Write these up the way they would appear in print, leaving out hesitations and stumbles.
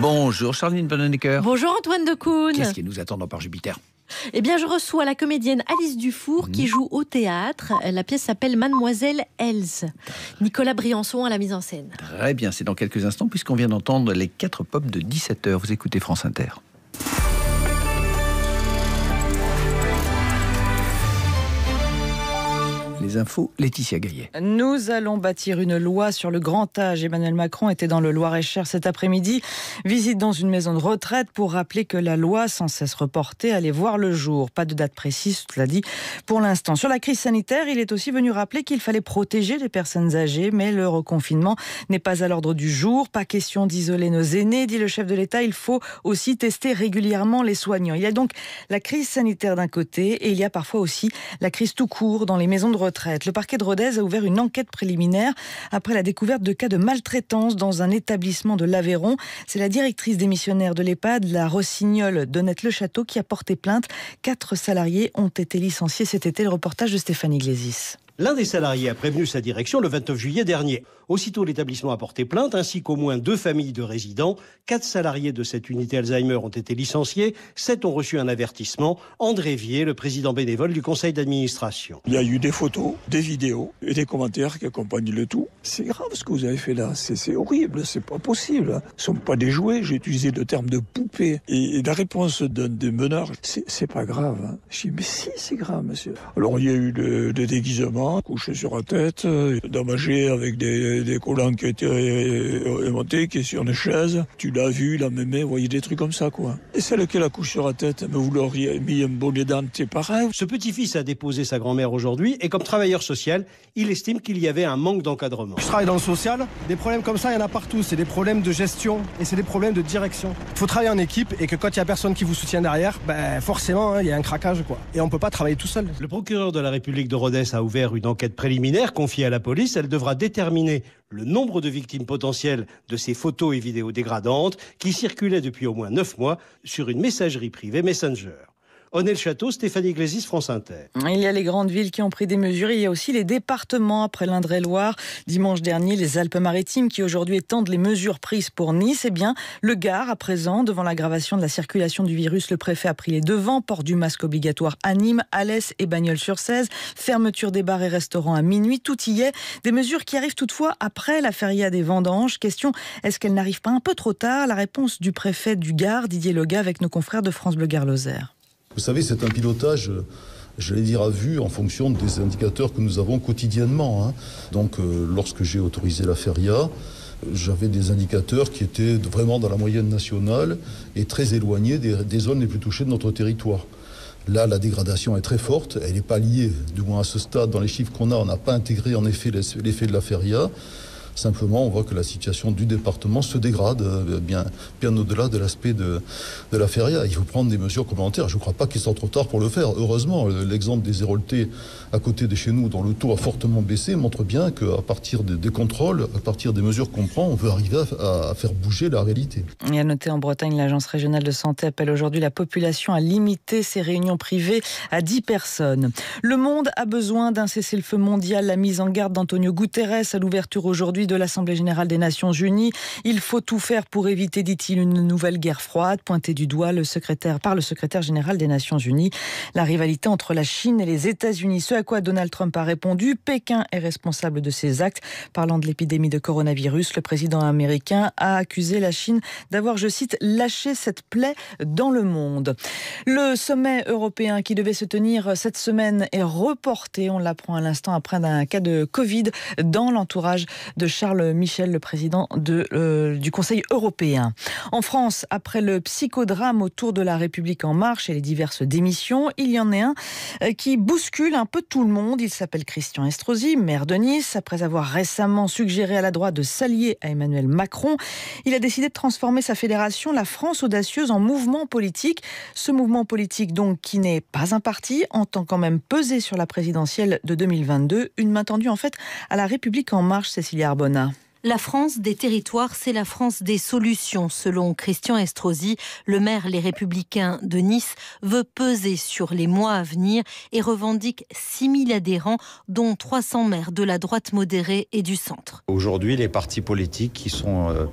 Bonjour Charline Bonhonecker. Bonjour Antoine Decaune. Qu'est-ce qui nous attend par Jupiter ? Eh bien, je reçois la comédienne Alice Dufour qui joue au théâtre. La pièce s'appelle Mademoiselle Else. Nicolas Briançon à la mise en scène. Très bien, c'est dans quelques instants puisqu'on vient d'entendre les 4 pop de 17h. Vous écoutez France Inter. Les infos, Laetitia Gaillet. Nous allons bâtir une loi sur le grand âge. Emmanuel Macron était dans le Loir-et-Cher cet après-midi. Visite dans une maison de retraite pour rappeler que la loi, sans cesse reportée, allait voir le jour. Pas de date précise, cela dit, pour l'instant. Sur la crise sanitaire, il est aussi venu rappeler qu'il fallait protéger les personnes âgées, mais le reconfinement n'est pas à l'ordre du jour. Pas question d'isoler nos aînés, dit le chef de l'État. Il faut aussi tester régulièrement les soignants. Il y a donc la crise sanitaire d'un côté et il y a parfois aussi la crise tout court dans les maisons de retraite. Le parquet de Rodez a ouvert une enquête préliminaire après la découverte de cas de maltraitance dans un établissement de l'Aveyron. C'est la directrice démissionnaire de l'EHPAD, la Rossignol d'Honnête-le-Château, qui a porté plainte. 4 salariés ont été licenciés cet été. Le reportage de Stéphanie Glésis. L'un des salariés a prévenu sa direction le 29 juillet dernier. Aussitôt, l'établissement a porté plainte, ainsi qu'au moins 2 familles de résidents. 4 salariés de cette unité Alzheimer ont été licenciés. 7 ont reçu un avertissement. André Vier, le président bénévole du conseil d'administration. Il y a eu des photos, des vidéos et des commentaires qui accompagnent le tout. C'est grave ce que vous avez fait là. C'est horrible, c'est pas possible. Ce ne sont pas des jouets. J'ai utilisé le terme de poupée. Et la réponse d'un des meneurs, c'est pas grave. Je dis, mais si, c'est grave, monsieur. Alors, il y a eu le déguisement, couché sur la tête, damagé avec des collants qui étaient aimantés, qui est sur une chaise. Tu l'as vu, il a mémé, vous voyez des trucs comme ça, quoi. Et celle qui a la couche sur la tête, mais vous l'auriez mis un bonnet dent, c'est pareil. Ce petit-fils a déposé sa grand-mère aujourd'hui et comme travailleur social, il estime qu'il y avait un manque d'encadrement. Je travaille dans le social, des problèmes comme ça, il y en a partout. C'est des problèmes de gestion et c'est des problèmes de direction. Il faut travailler en équipe et que quand il y a personne qui vous soutient derrière, forcément, il y a un craquage, quoi. Et on peut pas travailler tout seul. Le procureur de la République de Rodez a ouvert une enquête préliminaire confiée à la police. Elle devra déterminer le nombre de victimes potentielles de ces photos et vidéos dégradantes qui circulaient depuis au moins 9 mois sur une messagerie privée Messenger. Honnête-le-Château, Stéphanie Glésis, France Inter. Il y a les grandes villes qui ont pris des mesures. Il y a aussi les départements après l'Indre-et-Loire. Dimanche dernier, les Alpes-Maritimes qui aujourd'hui étendent les mesures prises pour Nice. Eh bien, le Gard, à présent, devant l'aggravation de la circulation du virus, le préfet a pris les devants. Port du masque obligatoire à Nîmes, Alès et Bagnols-sur-Cèze. Fermeture des bars et restaurants à minuit. Tout y est. Des mesures qui arrivent toutefois après la feria des vendanges. Question, est-ce qu'elles n'arrivent pas un peu trop tard ? La réponse du préfet du Gard, Didier Loga, avec nos confrères de France Bleu Gard-Lozère. Vous savez, c'est un pilotage, j'allais dire à vue, en fonction des indicateurs que nous avons quotidiennement. Donc, lorsque j'ai autorisé la feria, j'avais des indicateurs qui étaient vraiment dans la moyenne nationale et très éloignés des zones les plus touchées de notre territoire. Là, la dégradation est très forte. Elle n'est pas liée, du moins à ce stade, dans les chiffres qu'on a, on n'a pas intégré en effet l'effet de la feria. Simplement, on voit que la situation du département se dégrade bien au-delà de l'aspect de la feria. Il faut prendre des mesures complémentaires. Je ne crois pas qu'il soit trop tard pour le faire. Heureusement, l'exemple des Héroltais à côté de chez nous, dont le taux a fortement baissé, montre bien qu'à partir des contrôles, à partir des mesures qu'on prend, on peut arriver à faire bouger la réalité. Et à noter en Bretagne, l'Agence régionale de santé appelle aujourd'hui la population à limiter ses réunions privées à 10 personnes. Le monde a besoin d'un cessez-le-feu mondial. La mise en garde d'Antonio Guterres à l'ouverture aujourd'hui de l'Assemblée générale des Nations unies. Il faut tout faire pour éviter, dit-il, une nouvelle guerre froide, pointé du doigt par le secrétaire général des Nations unies. La rivalité entre la Chine et les États-Unis. Ce à quoi Donald Trump a répondu, Pékin est responsable de ses actes. Parlant de l'épidémie de coronavirus, le président américain a accusé la Chine d'avoir, je cite, lâché cette plaie dans le monde. Le sommet européen qui devait se tenir cette semaine est reporté, on l'apprend à l'instant, après un cas de Covid dans l'entourage de Charles Michel, le président du Conseil européen. En France, après le psychodrame autour de la République en marche et les diverses démissions, il y en a un qui bouscule un peu tout le monde. Il s'appelle Christian Estrosi, maire de Nice. Après avoir récemment suggéré à la droite de s'allier à Emmanuel Macron, il a décidé de transformer sa fédération, la France Audacieuse, en mouvement politique. Ce mouvement politique, donc, qui n'est pas un parti, entend quand même peser sur la présidentielle de 2022. Une main tendue, en fait, à la République en marche, Cécilia Arbona. La France des territoires, c'est la France des solutions. Selon Christian Estrosi, le maire Les Républicains de Nice veut peser sur les mois à venir et revendique 6 000 adhérents, dont 300 maires de la droite modérée et du centre. Aujourd'hui, les partis politiques qui sont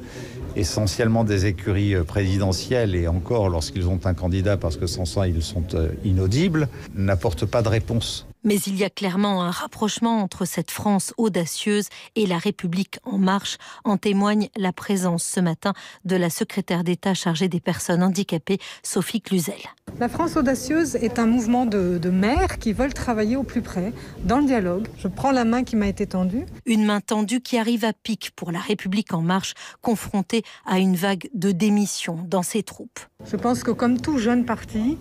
essentiellement des écuries présidentielles, et encore lorsqu'ils ont un candidat, parce que sans ça ils sont inaudibles, n'apportent pas de réponse. Mais il y a clairement un rapprochement entre cette France audacieuse et la République en marche. En témoigne la présence ce matin de la secrétaire d'État chargée des personnes handicapées, Sophie Cluzel. La France audacieuse est un mouvement de maires qui veulent travailler au plus près, dans le dialogue. Je prends la main qui m'a été tendue. Une main tendue qui arrive à pic pour la République en marche, confrontée à une vague de démissions dans ses troupes. Je pense que comme tout jeune parti,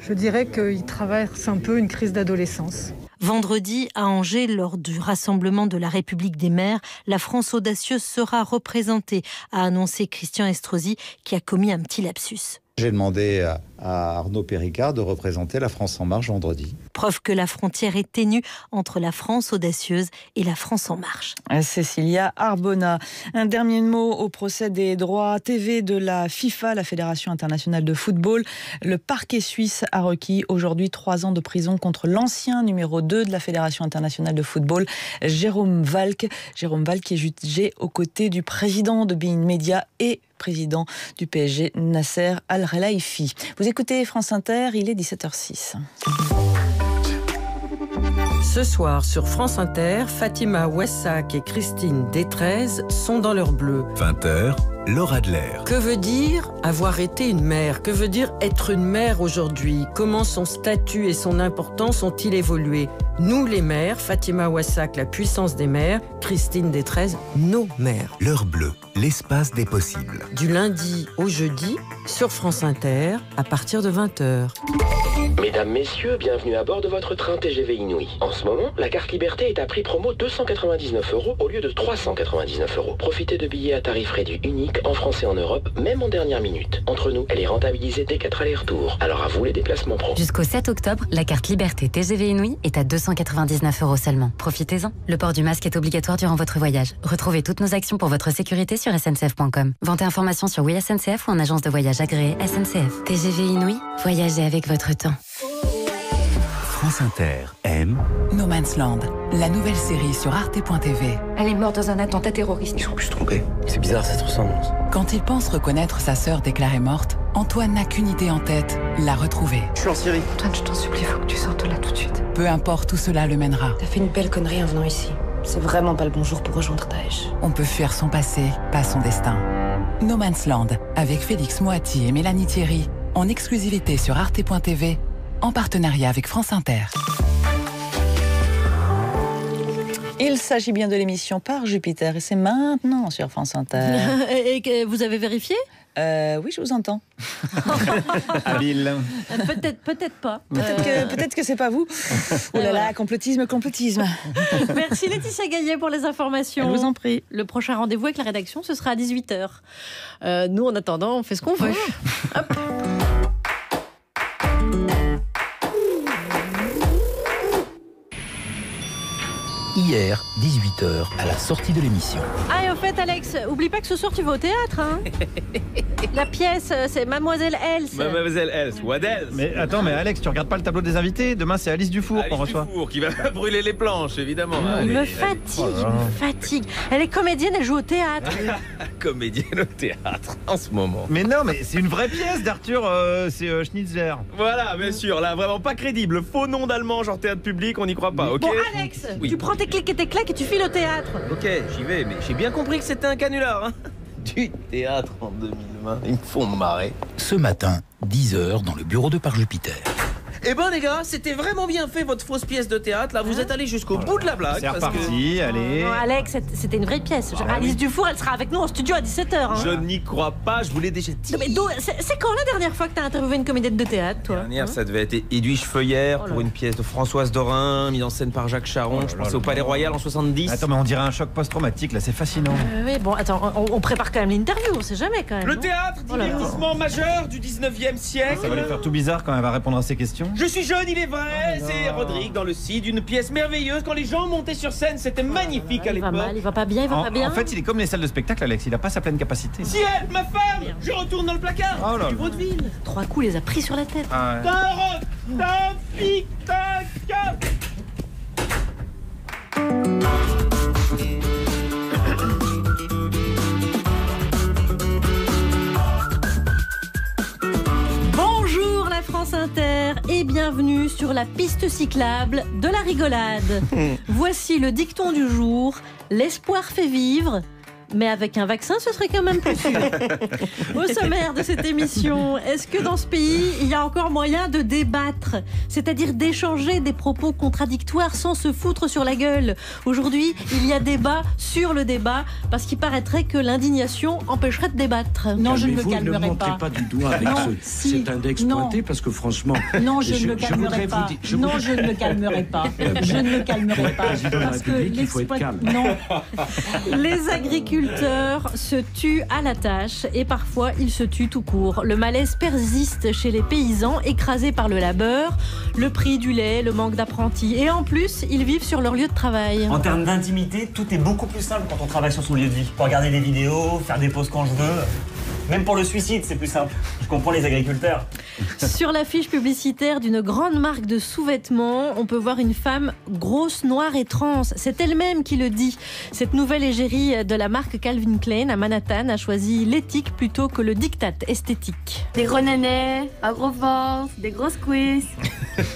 je dirais qu'il traverse un peu une crise d'adolescence. Vendredi, à Angers, lors du rassemblement de la République des maires, la France audacieuse sera représentée, a annoncé Christian Estrosi, qui a commis un petit lapsus. J'ai demandé à Arnaud Péricard de représenter la France en marche vendredi. Preuve que la frontière est ténue entre la France audacieuse et la France en marche. Cécilia Arbona. Un dernier mot au procès des droits TV de la FIFA, la Fédération internationale de football. Le parquet suisse a requis aujourd'hui 3 ans de prison contre l'ancien numéro 2 de la Fédération internationale de football, Jérôme Valk. Jérôme Valk qui est jugé aux côtés du président de beIN Media et président du PSG, Nasser Al-Khelaifi. Vous écoutez France Inter, il est 17h06. Ce soir sur France Inter, Fatima Ouessak et Christine Détrez sont dans leur bleu. 20h, Laura Adler. Que veut dire avoir été une mère? Que veut dire être une mère aujourd'hui? Comment son statut et son importance ont-ils évolué? Nous les mères, Fatima Ouessak, la puissance des mères, Christine Détrez, nos mères. L'heure bleue, l'espace des possibles. Du lundi au jeudi, sur France Inter, à partir de 20h. Mesdames, messieurs, bienvenue à bord de votre train TGV Inouï. En ce moment, la carte Liberté est à prix promo 299 € au lieu de 399 €. Profitez de billets à tarif réduit unique en France et en Europe, même en dernière minute. Entre nous, elle est rentabilisée dès 4 allers-retours. Alors à vous les déplacements pro. Jusqu'au 7 octobre, la carte Liberté TGV Inouï est à 299 € seulement. Profitez-en. Le port du masque est obligatoire durant votre voyage. Retrouvez toutes nos actions pour votre sécurité sur sncf.com. Vente et informations sur Oui SNCF ou en agence de voyage agréée SNCF. TGV Inouï, voyagez avec votre temps. France Inter aime No Man's Land, la nouvelle série sur arte.tv. Elle est morte dans un attentat terroriste. Ils sont plus trompés. C'est bizarre cette ressemblance. Quand il pense reconnaître sa sœur déclarée morte, Antoine n'a qu'une idée en tête, la retrouver. Je suis en Syrie. Antoine, je t'en supplie, faut que tu sortes là tout de suite. Peu importe où cela le mènera. T'as fait une belle connerie en venant ici. C'est vraiment pas le bon jour pour rejoindre Daesh. On peut fuir son passé, pas son destin. No Man's Land, avec Félix Moati et Mélanie Thierry, en exclusivité sur arte.tv, en partenariat avec France Inter. Il s'agit bien de l'émission Par Jupiter et c'est maintenant sur France Inter. Et vous avez vérifié ? Oui, je vous entends. Habile. Peut-être pas. Peut-être que c'est pas vous. Oh là là, complotisme. Merci Laetitia Gaillet pour les informations. Je vous en prie. Le prochain rendez-vous avec la rédaction, ce sera à 18h. Nous, en attendant, on fait ce qu'on veut. Hop. Hier, 18h, à la sortie de l'émission. Ah, et au fait, Alex, oublie pas que ce soir tu vas au théâtre, hein. La pièce, c'est Mademoiselle Else. Mademoiselle Else, what else? Mais attends, mais Alex, tu regardes pas le tableau des invités? Demain, c'est Alice Dufour qu'on reçoit. Alice Dufour qui va brûler les planches, évidemment. Elle me fatigue. Elle est comédienne, elle joue au théâtre. Comédienne au théâtre, en ce moment. Mais non, mais c'est une vraie pièce d'Arthur, c'est Schnitzler. Voilà, bien sûr, là, vraiment pas crédible. Faux nom d'allemand, genre théâtre public, on n'y croit pas, ok? Bon, Alex, tu prends tes clics et tes claques et tu files au théâtre. Ok, j'y vais, mais j'ai bien compris que c'était un canular, hein. Du théâtre en 2020, ils me font marrer. Ce matin, 10h, dans le bureau de Par Jupiter. Eh ben les gars, c'était vraiment bien fait votre fausse pièce de théâtre. Là, vous êtes allés jusqu'au bout de la blague. C'est reparti, allez. Non, Alex, c'était une vraie pièce. Alice Dufour, elle sera avec nous en studio à 17h. Hein. Je n'y crois pas, je vous l'ai déjà dit. Mais c'est quand la dernière fois que t'as interviewé une comédienne de théâtre, toi? La dernière, ça devait être Edwige Feuillère pour une pièce de Françoise Dorin, mise en scène par Jacques Charon. Je pensais au Palais Royal en 70. Attends, mais on dirait un choc post-traumatique, là, c'est fascinant. Oui, bon, attends, on prépare quand même l'interview, on sait jamais quand même. Le théâtre, divertissement majeur du 19e siècle. Ça va lui faire tout bizarre quand elle va répondre à ces questions. Je suis jeune, il est vrai. C'est Rodrigue dans le CID, une pièce merveilleuse. Quand les gens montaient sur scène, c'était magnifique à Il va l'époque. mal, il va pas bien, il va pas bien. En fait, il est comme les salles de spectacle, Alex. Il n'a pas sa pleine capacité. Ciel, ma femme, je retourne dans le placard. Oh là Du là. vaudeville. 3 coups, les a pris sur la tête. Ah ouais. T'as un rock, t'as un pic, t'as un cap. Bonjour la France Inter et bienvenue sur la piste cyclable de la rigolade. Voici le dicton du jour, l'espoir fait vivre. Mais avec un vaccin, ce serait quand même plus sûr. Au sommaire de cette émission, est-ce que dans ce pays, il y a encore moyen de débattre, c'est-à-dire d'échanger des propos contradictoires sans se foutre sur la gueule? Aujourd'hui, il y a débat sur le débat, parce qu'il paraîtrait que l'indignation empêcherait de débattre. Non, je ne me Ne calmerai montrez pas du doigt avec cet index pointé, parce que franchement... Non, je ne me calmerai pas. Non, je ne me calmerai pas. Je ne me calmerai pas. Parce que il faut être calme. Non. Les agriculteurs se tuent à la tâche et parfois ils se tuent tout court. Le malaise persiste chez les paysans écrasés par le labeur, le prix du lait, le manque d'apprentis et en plus ils vivent sur leur lieu de travail. En termes d'intimité, tout est beaucoup plus simple quand on travaille sur son lieu de vie. Pour regarder des vidéos, faire des pauses quand je veux. Même pour le suicide, c'est plus simple. Je comprends les agriculteurs. Sur l'affiche publicitaire d'une grande marque de sous-vêtements, on peut voir une femme grosse, noire et trans. C'est elle-même qui le dit. Cette nouvelle égérie de la marque Calvin Klein à Manhattan a choisi l'éthique plutôt que le diktat esthétique. Des gros nénés, un gros ventre, des grosses cuisses.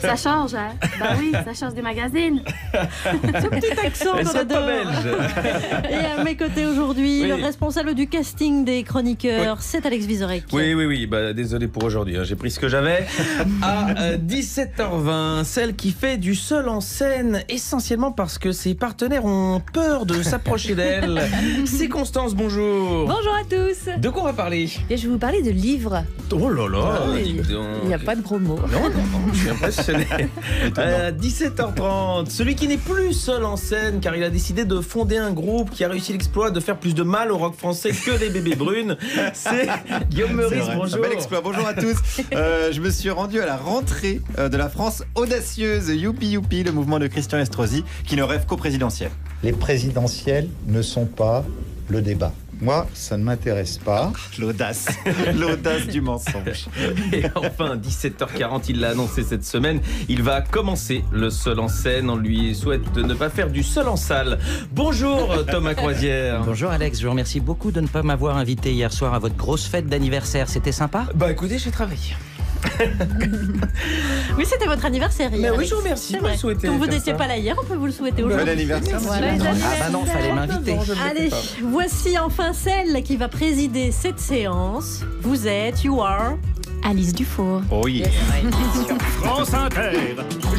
Ça change, hein? Bah oui, ça change des magazines. Ce petit accent Elles qu'on sont pas adore. belges. Et à mes côtés aujourd'hui, Oui. le responsable du casting des chroniqueurs, c'est Alex Vizorek. Oui, bah, désolé pour aujourd'hui, hein, j'ai pris ce que j'avais. À 17h20, celle qui fait du seul en scène, essentiellement parce que ses partenaires ont peur de s'approcher d'elle. C'est Constance, bonjour. Bonjour à tous. De quoi on va parler? Et je vais vous parler de livres. Oh là là, Ah oui. dis donc. Il n'y a pas de gros mots. Non, je suis impressionné. 17h30, celui qui n'est plus seul en scène car il a décidé de fonder un groupe qui a réussi l'exploit de faire plus de mal au rock français que les bébés brunes. C'est Guillaume Meurice, bonjour. Un bel exploit. Bonjour à tous. Je me suis rendu à la rentrée de la France audacieuse. Youpi Youpi, le mouvement de Christian Estrosi qui ne rêve qu'au présidentiel. Les présidentielles ne sont pas le débat. Moi, ça ne m'intéresse pas. L'audace. L'audace du mensonge. Et enfin, 17h40, il l'a annoncé cette semaine, il va commencer le seul en scène. On lui souhaite de ne pas faire du seul en salle. Bonjour Thomas Croisière. Bonjour Alex, je vous remercie beaucoup de ne pas m'avoir invité hier soir à votre grosse fête d'anniversaire. C'était sympa? Bah écoutez, j'ai travaillé. Oui, c'était votre anniversaire hier. Mais oui, Alex. je vous remercie C'est de me vrai. souhaiter Comme vous comme n'étiez ça. pas là hier, on peut vous le souhaiter aujourd'hui. Bon anniversaire. Voilà, Ah bah non, fallait m'inviter. Allez, voici enfin celle qui va présider cette séance. Vous êtes, you are... Alice Dufour. Oh yeah. France Inter,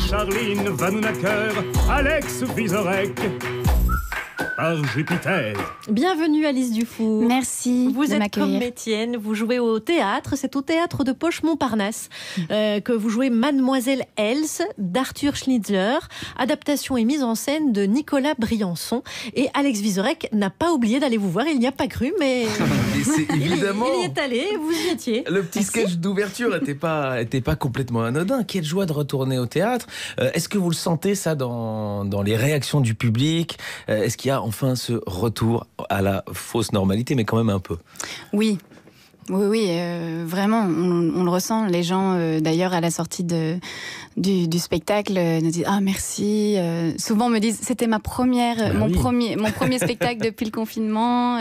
Charline Vanhoenacker, Alex Vizorek, par Jupiter. Bienvenue Alice Dufour. Merci Vous de êtes m'accueillir. comme Étienne, vous jouez au théâtre, c'est au théâtre de Poche-Montparnasse que vous jouez Mademoiselle Else d'Arthur Schnitzler, adaptation et mise en scène de Nicolas Briançon. Et Alex Vizorek n'a pas oublié d'aller vous voir, il n'y a pas cru, mais Et c'est évidemment... il y est allé, vous y étiez. Le petit sketch d'ouverture était pas complètement anodin. Quelle joie de retourner au théâtre. Est-ce que vous le sentez ça dans les réactions du public? Est-ce qu'il y a enfin ce retour à la fausse normalité, mais quand même un peu? Oui. Oui, vraiment, on le ressent. Les gens, d'ailleurs, à la sortie du spectacle, nous disent « Ah, merci ». Souvent me disent « C'était mon premier spectacle depuis le confinement ».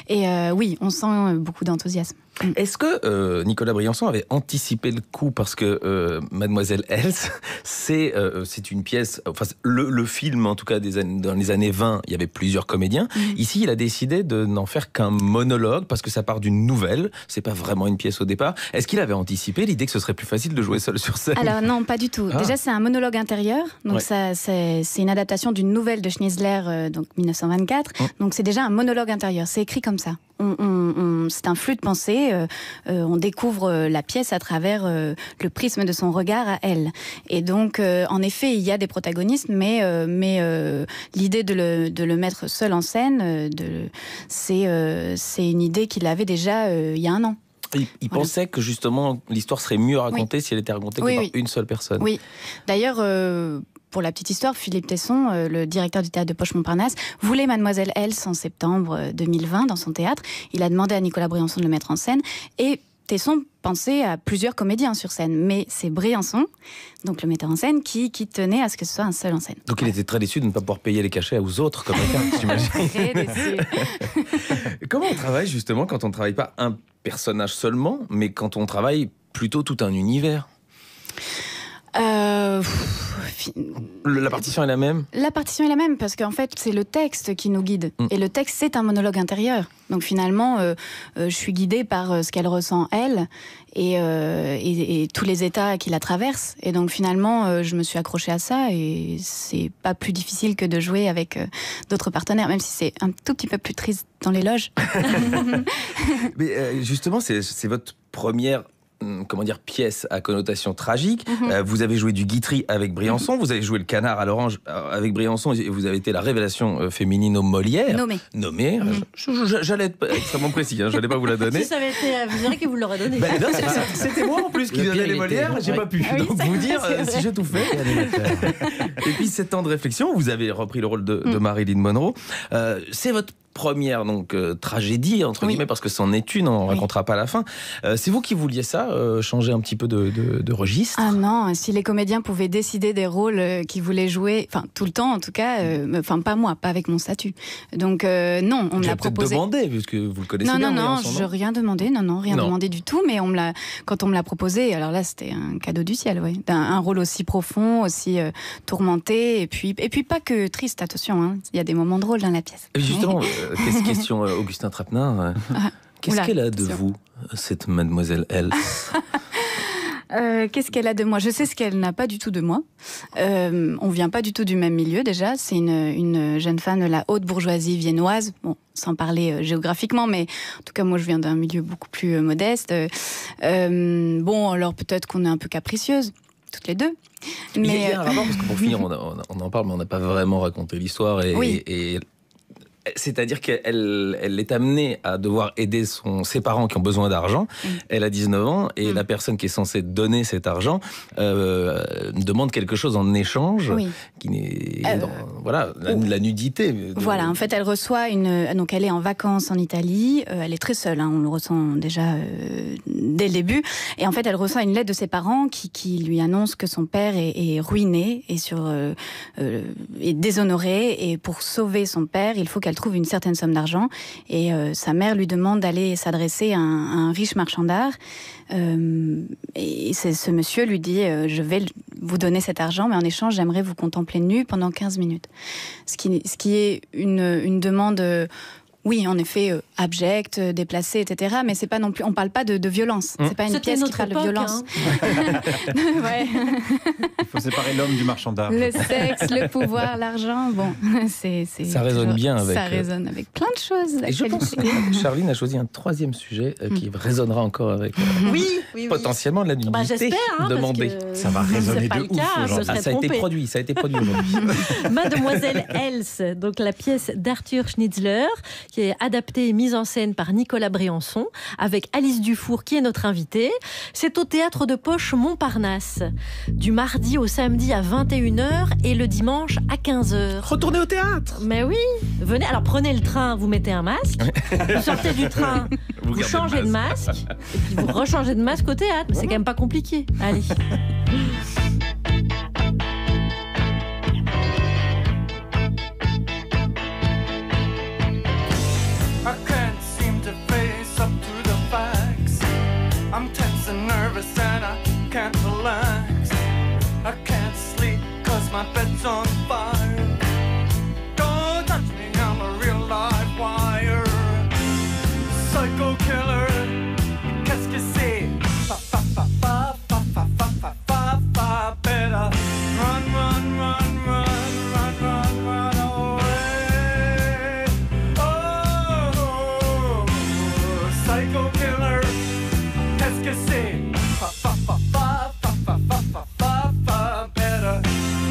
Et oui, on sent beaucoup d'enthousiasme. Est-ce que Nicolas Briançon avait anticipé le coup? Parce que Mademoiselle Else, c'est une pièce, enfin le film en tout cas dans les années 20, il y avait plusieurs comédiens. Ici, il a décidé de n'en faire qu'un monologue parce que ça part d'une nouvelle, c'est pas vraiment une pièce au départ. Est-ce qu'il avait anticipé l'idée que ce serait plus facile de jouer seul sur scène? Alors non, pas du tout. Ah. Déjà, c'est un monologue intérieur. Donc ça, c'est une adaptation d'une nouvelle de Schnitzler, donc 1924. Donc c'est déjà un monologue intérieur. C'est écrit comme ça. C'est un flux de pensée. On découvre la pièce à travers le prisme de son regard à elle. Et donc, en effet, il y a des protagonistes, mais l'idée de le mettre seul en scène, c'est une idée qu'il avait déjà il y a un an. Il pensait que justement l'histoire serait mieux racontée si elle était racontée que par une seule personne. Oui. D'ailleurs, pour la petite histoire, Philippe Tesson, le directeur du théâtre de Poche-Montparnasse, voulait Mademoiselle Else en septembre 2020 dans son théâtre. Il a demandé à Nicolas Briançon de le mettre en scène. Et Tesson pensait à plusieurs comédiens sur scène. Mais c'est Briançon, donc le metteur en scène, qui tenait à ce que ce soit un seul en scène. Donc il était très déçu de ne pas pouvoir payer les cachets aux autres comédiens, j'imagine. Très déçu. Comment on travaille justement quand on ne travaille pas un personnage seulement, mais quand on travaille plutôt tout un univers? La partition est la même? La partition est la même parce qu'en fait c'est le texte qui nous guide et le texte c'est un monologue intérieur, donc finalement je suis guidée par ce qu'elle ressent elle et tous les états qui la traversent, et donc finalement je me suis accrochée à ça et c'est pas plus difficile que de jouer avec d'autres partenaires, même si c'est un tout petit peu plus triste dans les loges. Mais justement c'est votre première pièce à connotation tragique. Vous avez joué du Guitry avec Briançon, vous avez joué le Canard à l'orange avec Briançon, et vous avez été la révélation féminine au Molière. Nommée. J'allais être extrêmement précis, j'allais pas vous la donner. Si ça avait été à vous qui vous l'aurez donné. Non, c'était moi en plus qui donnais les Molières, j'ai pas pu. Donc vous dire si j'ai tout fait. Et puis 7 ans de réflexion, vous avez repris le rôle de Marilyn Monroe. C'est votre première tragédie entre guillemets, parce que c'en est une, on ne racontera pas la fin. C'est vous qui vouliez ça, changer un petit peu de registre? Ah non, si les comédiens pouvaient décider des rôles qu'ils voulaient jouer, enfin tout le temps en tout cas, pas moi, pas avec mon statut. Donc non, on me l'a proposé. Vous demandé, puisque vous le connaissez bien. Non, je n'ai rien demandé, rien demandé du tout, mais quand on me l'a proposé, alors là c'était un cadeau du ciel, un rôle aussi profond, aussi tourmenté, et puis pas que triste, attention, il y a des moments drôles dans la pièce. Et justement, question Augustin Trapenard. Qu'est-ce qu'elle a de vous, cette Mademoiselle Else? Qu'est-ce qu'elle a de moi? Je sais ce qu'elle n'a pas du tout de moi. On vient pas du tout du même milieu déjà. C'est une jeune femme de la haute bourgeoisie viennoise. Bon, sans parler géographiquement, mais en tout cas moi je viens d'un milieu beaucoup plus modeste. Alors peut-être qu'on est un peu capricieuses, toutes les deux. Mais il y a un rapport, parce que pour finir, on en parle, mais on n'a pas vraiment raconté l'histoire. Et c'est-à-dire qu'elle est amenée à devoir aider ses parents qui ont besoin d'argent. Elle a 19 ans et la personne qui est censée donner cet argent demande quelque chose en échange, qui n'est la nudité. Voilà, en fait, elle reçoit donc elle est en vacances en Italie. Elle est très seule, on le ressent déjà dès le début. Et en fait, elle reçoit une lettre de ses parents qui lui annonce que son père est ruiné et est déshonoré. Et pour sauver son père, il faut qu'elle trouve une certaine somme d'argent, et sa mère lui demande d'aller s'adresser à un riche marchand d'art, et ce monsieur lui dit je vais vous donner cet argent, mais en échange j'aimerais vous contempler nu pendant 15 minutes, ce qui est une demande oui, en effet, abjecte, déplacé, etc. Mais c'est pas non plus, on parle pas de violence. C'est pas une pièce qui parle de violence. Ouais. Il faut séparer l'homme du marchand d'art. Le sexe, le pouvoir, l'argent. Bon, ça résonne bien avec. Ça résonne avec plein de choses. Et je pense que Charline a choisi un troisième sujet qui résonnera encore avec. Oui. Potentiellement de la nudité. J'espère. Demandée. Ça va résonner de ouf. Ça a été produit aujourd'hui. Mademoiselle Else, donc la pièce d'Arthur Schnitzler, qui est adaptée et mise en scène par Nicolas Briançon, avec Alice Dufour qui est notre invitée. C'est au théâtre de Poche Montparnasse, du mardi au samedi à 21h et le dimanche à 15h. Retournez au théâtre! Mais oui, venez. Alors prenez le train, vous mettez un masque, vous sortez du train, vous changez de masque, et puis vous rechangez de masque au théâtre. C'est quand même pas compliqué. Allez. Can't relax, I can't sleep 'cause my bed's on fire. Don't touch me, I'm a real live wire. Psycho killer, qu'est-ce que c'est? Fa fa fa fa fa fa fa fa fa fa. Better run, run, run, run, run, run, run away. Oh, psycho killer, qu'est-ce que c'est? Fa fa fa fa fa fa fa fa fa fa. Better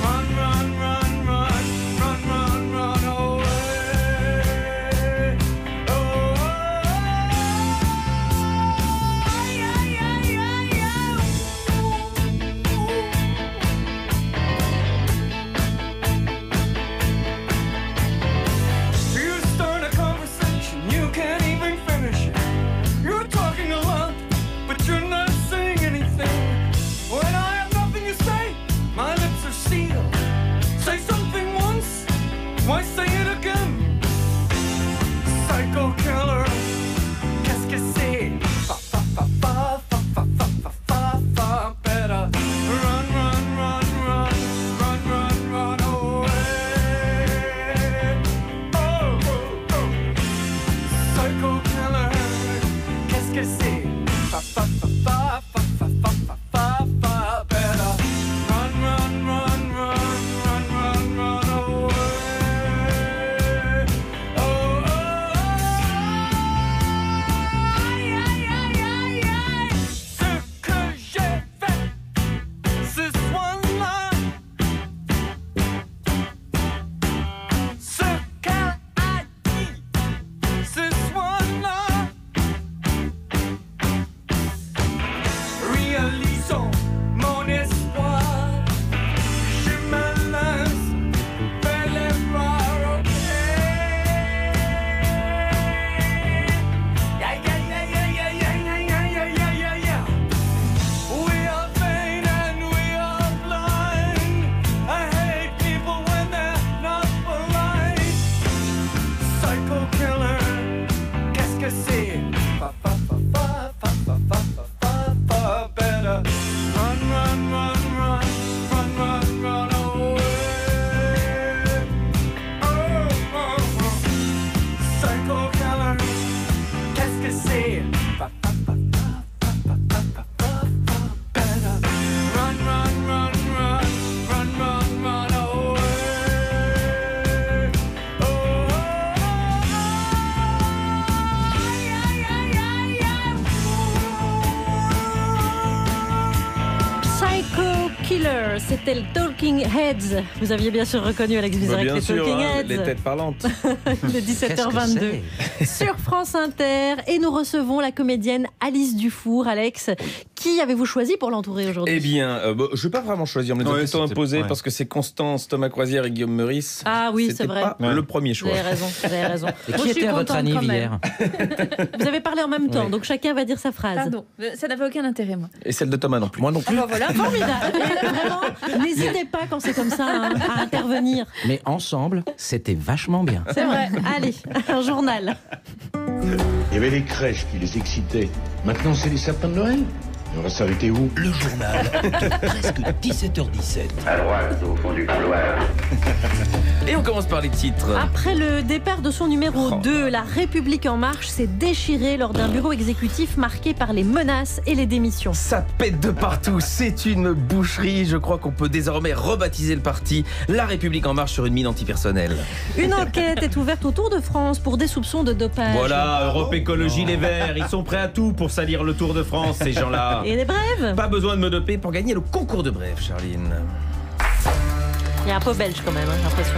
run, run, run, run, run, run, run away. Oh, que c'est? Better run, run, run, run, run, run, run away. Oh, oh, oh. Aïe, aïe, aïe, aïe, aïe. Ce que j'ai fait ce soir-là, ce qu'elle a dit ce soir-là, réalisons mon espoir. Je me lance vers les bras, ok. Yeah, yeah, yeah, yeah, yeah, yeah, yeah, yeah, yeah, yeah, yeah. We are vain and we are blind. I hate people when they're not polite. Psycho killer, qu'est-ce que c'est? Better run, run, run, run, run, run, run away. Oh, oh, oh. Psycho killer, qu'est-ce que c'est? Better run, run, run, run, run, run, run away. Oh, oh, oh. Aïe, aïe, aïe, aïe, aïe. Psycho Killer, c'était le Talking Heads. Vous aviez bien sûr reconnu Alex Vizorek, Bien les sûr, Talking hein, Heads. les têtes parlantes. Il est 17h22 sur France Inter et nous recevons la comédienne Alice Dufour. Alex, qui avez-vous choisi pour l'entourer aujourd'hui? Eh bien, je ne vais pas vraiment choisir, mais Ouais, plutôt c'était- imposé ouais. parce que c'est Constance, Thomas Croisière et Guillaume Meurice. Ah oui, c'est C'était vrai. pas le premier choix. Vous avez raison, vous avez raison. Et Moi, qui je suis était à votre contente anniv quand même. hier? Vous avez parlé en même temps, Oui. donc chacun va dire sa phrase. Pardon, ça n'avait aucun intérêt, moi. Et celle de Thomas non plus. Moi non Ah bah voilà. Formidable. Et vraiment, n'hésitez pas quand c'est comme ça hein, à intervenir. Mais ensemble, c'était vachement bien. C'est vrai. Allez, un journal. Il y avait les crèches qui les excitaient. Maintenant, c'est les sapins de Noël. On va s'arrêter où? Le journal de presque 17h17. À droite, au fond du couloir. Et on commence par les titres. Après le départ de son numéro 2, La République En Marche s'est déchirée lors d'un bureau exécutif marqué par les menaces et les démissions. Ça pète de partout, c'est une boucherie. Je crois qu'on peut désormais rebaptiser le parti La République En Marche sur une mine antipersonnelle. Une enquête est ouverte au Tour de France pour des soupçons de dopage. Voilà, Europe Écologie Les Verts, ils sont prêts à tout pour salir le Tour de France, ces gens-là. Et les brèves. Pas besoin de me doper pour gagner le concours de brèves, Charline. Il y a un peu belge quand même, hein, j'ai l'impression.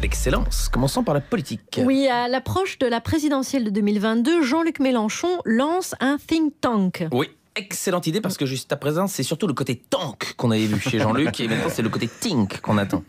L'excellence. Commençons par la politique. Oui, à l'approche de la présidentielle de 2022, Jean-Luc Mélenchon lance un think tank. Oui. Excellente idée parce que juste à présent, c'est surtout le côté tank qu'on avait vu chez Jean-Luc et maintenant c'est le côté think qu'on attend.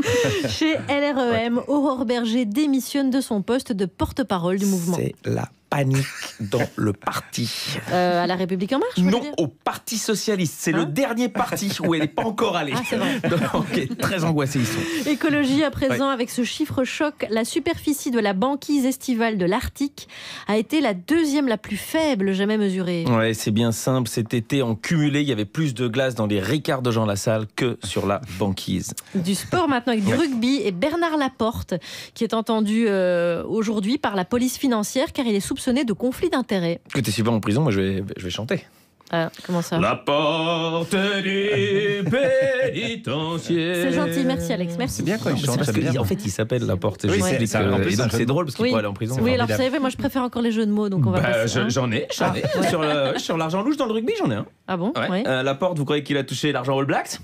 Chez LREM, Aurore Berger démissionne de son poste de porte-parole du mouvement. C'est la panique dans le parti. À La République En Marche, vous voulez Non, dire au Parti Socialiste. C'est le dernier parti où elle n'est pas encore allée. Ah, c'est vrai. Donc, très angoissés ils sont. Écologie à présent, Ouais. avec ce chiffre choc, la superficie de la banquise estivale de l'Arctique a été la deuxième la plus faible jamais mesurée. Ouais, c'est bien simple. Cet été, en cumulé, il y avait plus de glace dans les Ricards de Jean Lassalle que sur la banquise. Du sport maintenant avec du Ouais. rugby et Bernard Laporte qui est entendu aujourd'hui par la police financière car il est soupçonné de conflit d'intérêts. Que t'es super en prison, moi je vais chanter. Ah, comment ça? La porte du pénitentiaire. C'est gentil, merci Alex, merci. C'est bien quand il chante. Parce j'aime bien, en fait, il s'appelle La Porte. Oui, J'explique, c'est- en plus, et c'est un donc jeu c'est de drôle parce qu'il pourrait aller en prison. Oui, alors vous savez, moi je préfère encore les jeux de mots, donc on va passer. hein. J'en ai. Ouais. Sur l'argent louche dans le rugby, j'en ai un. Ah bon? Ouais. Oui. La porte, vous croyez qu'il a touché l'argent All Blacks?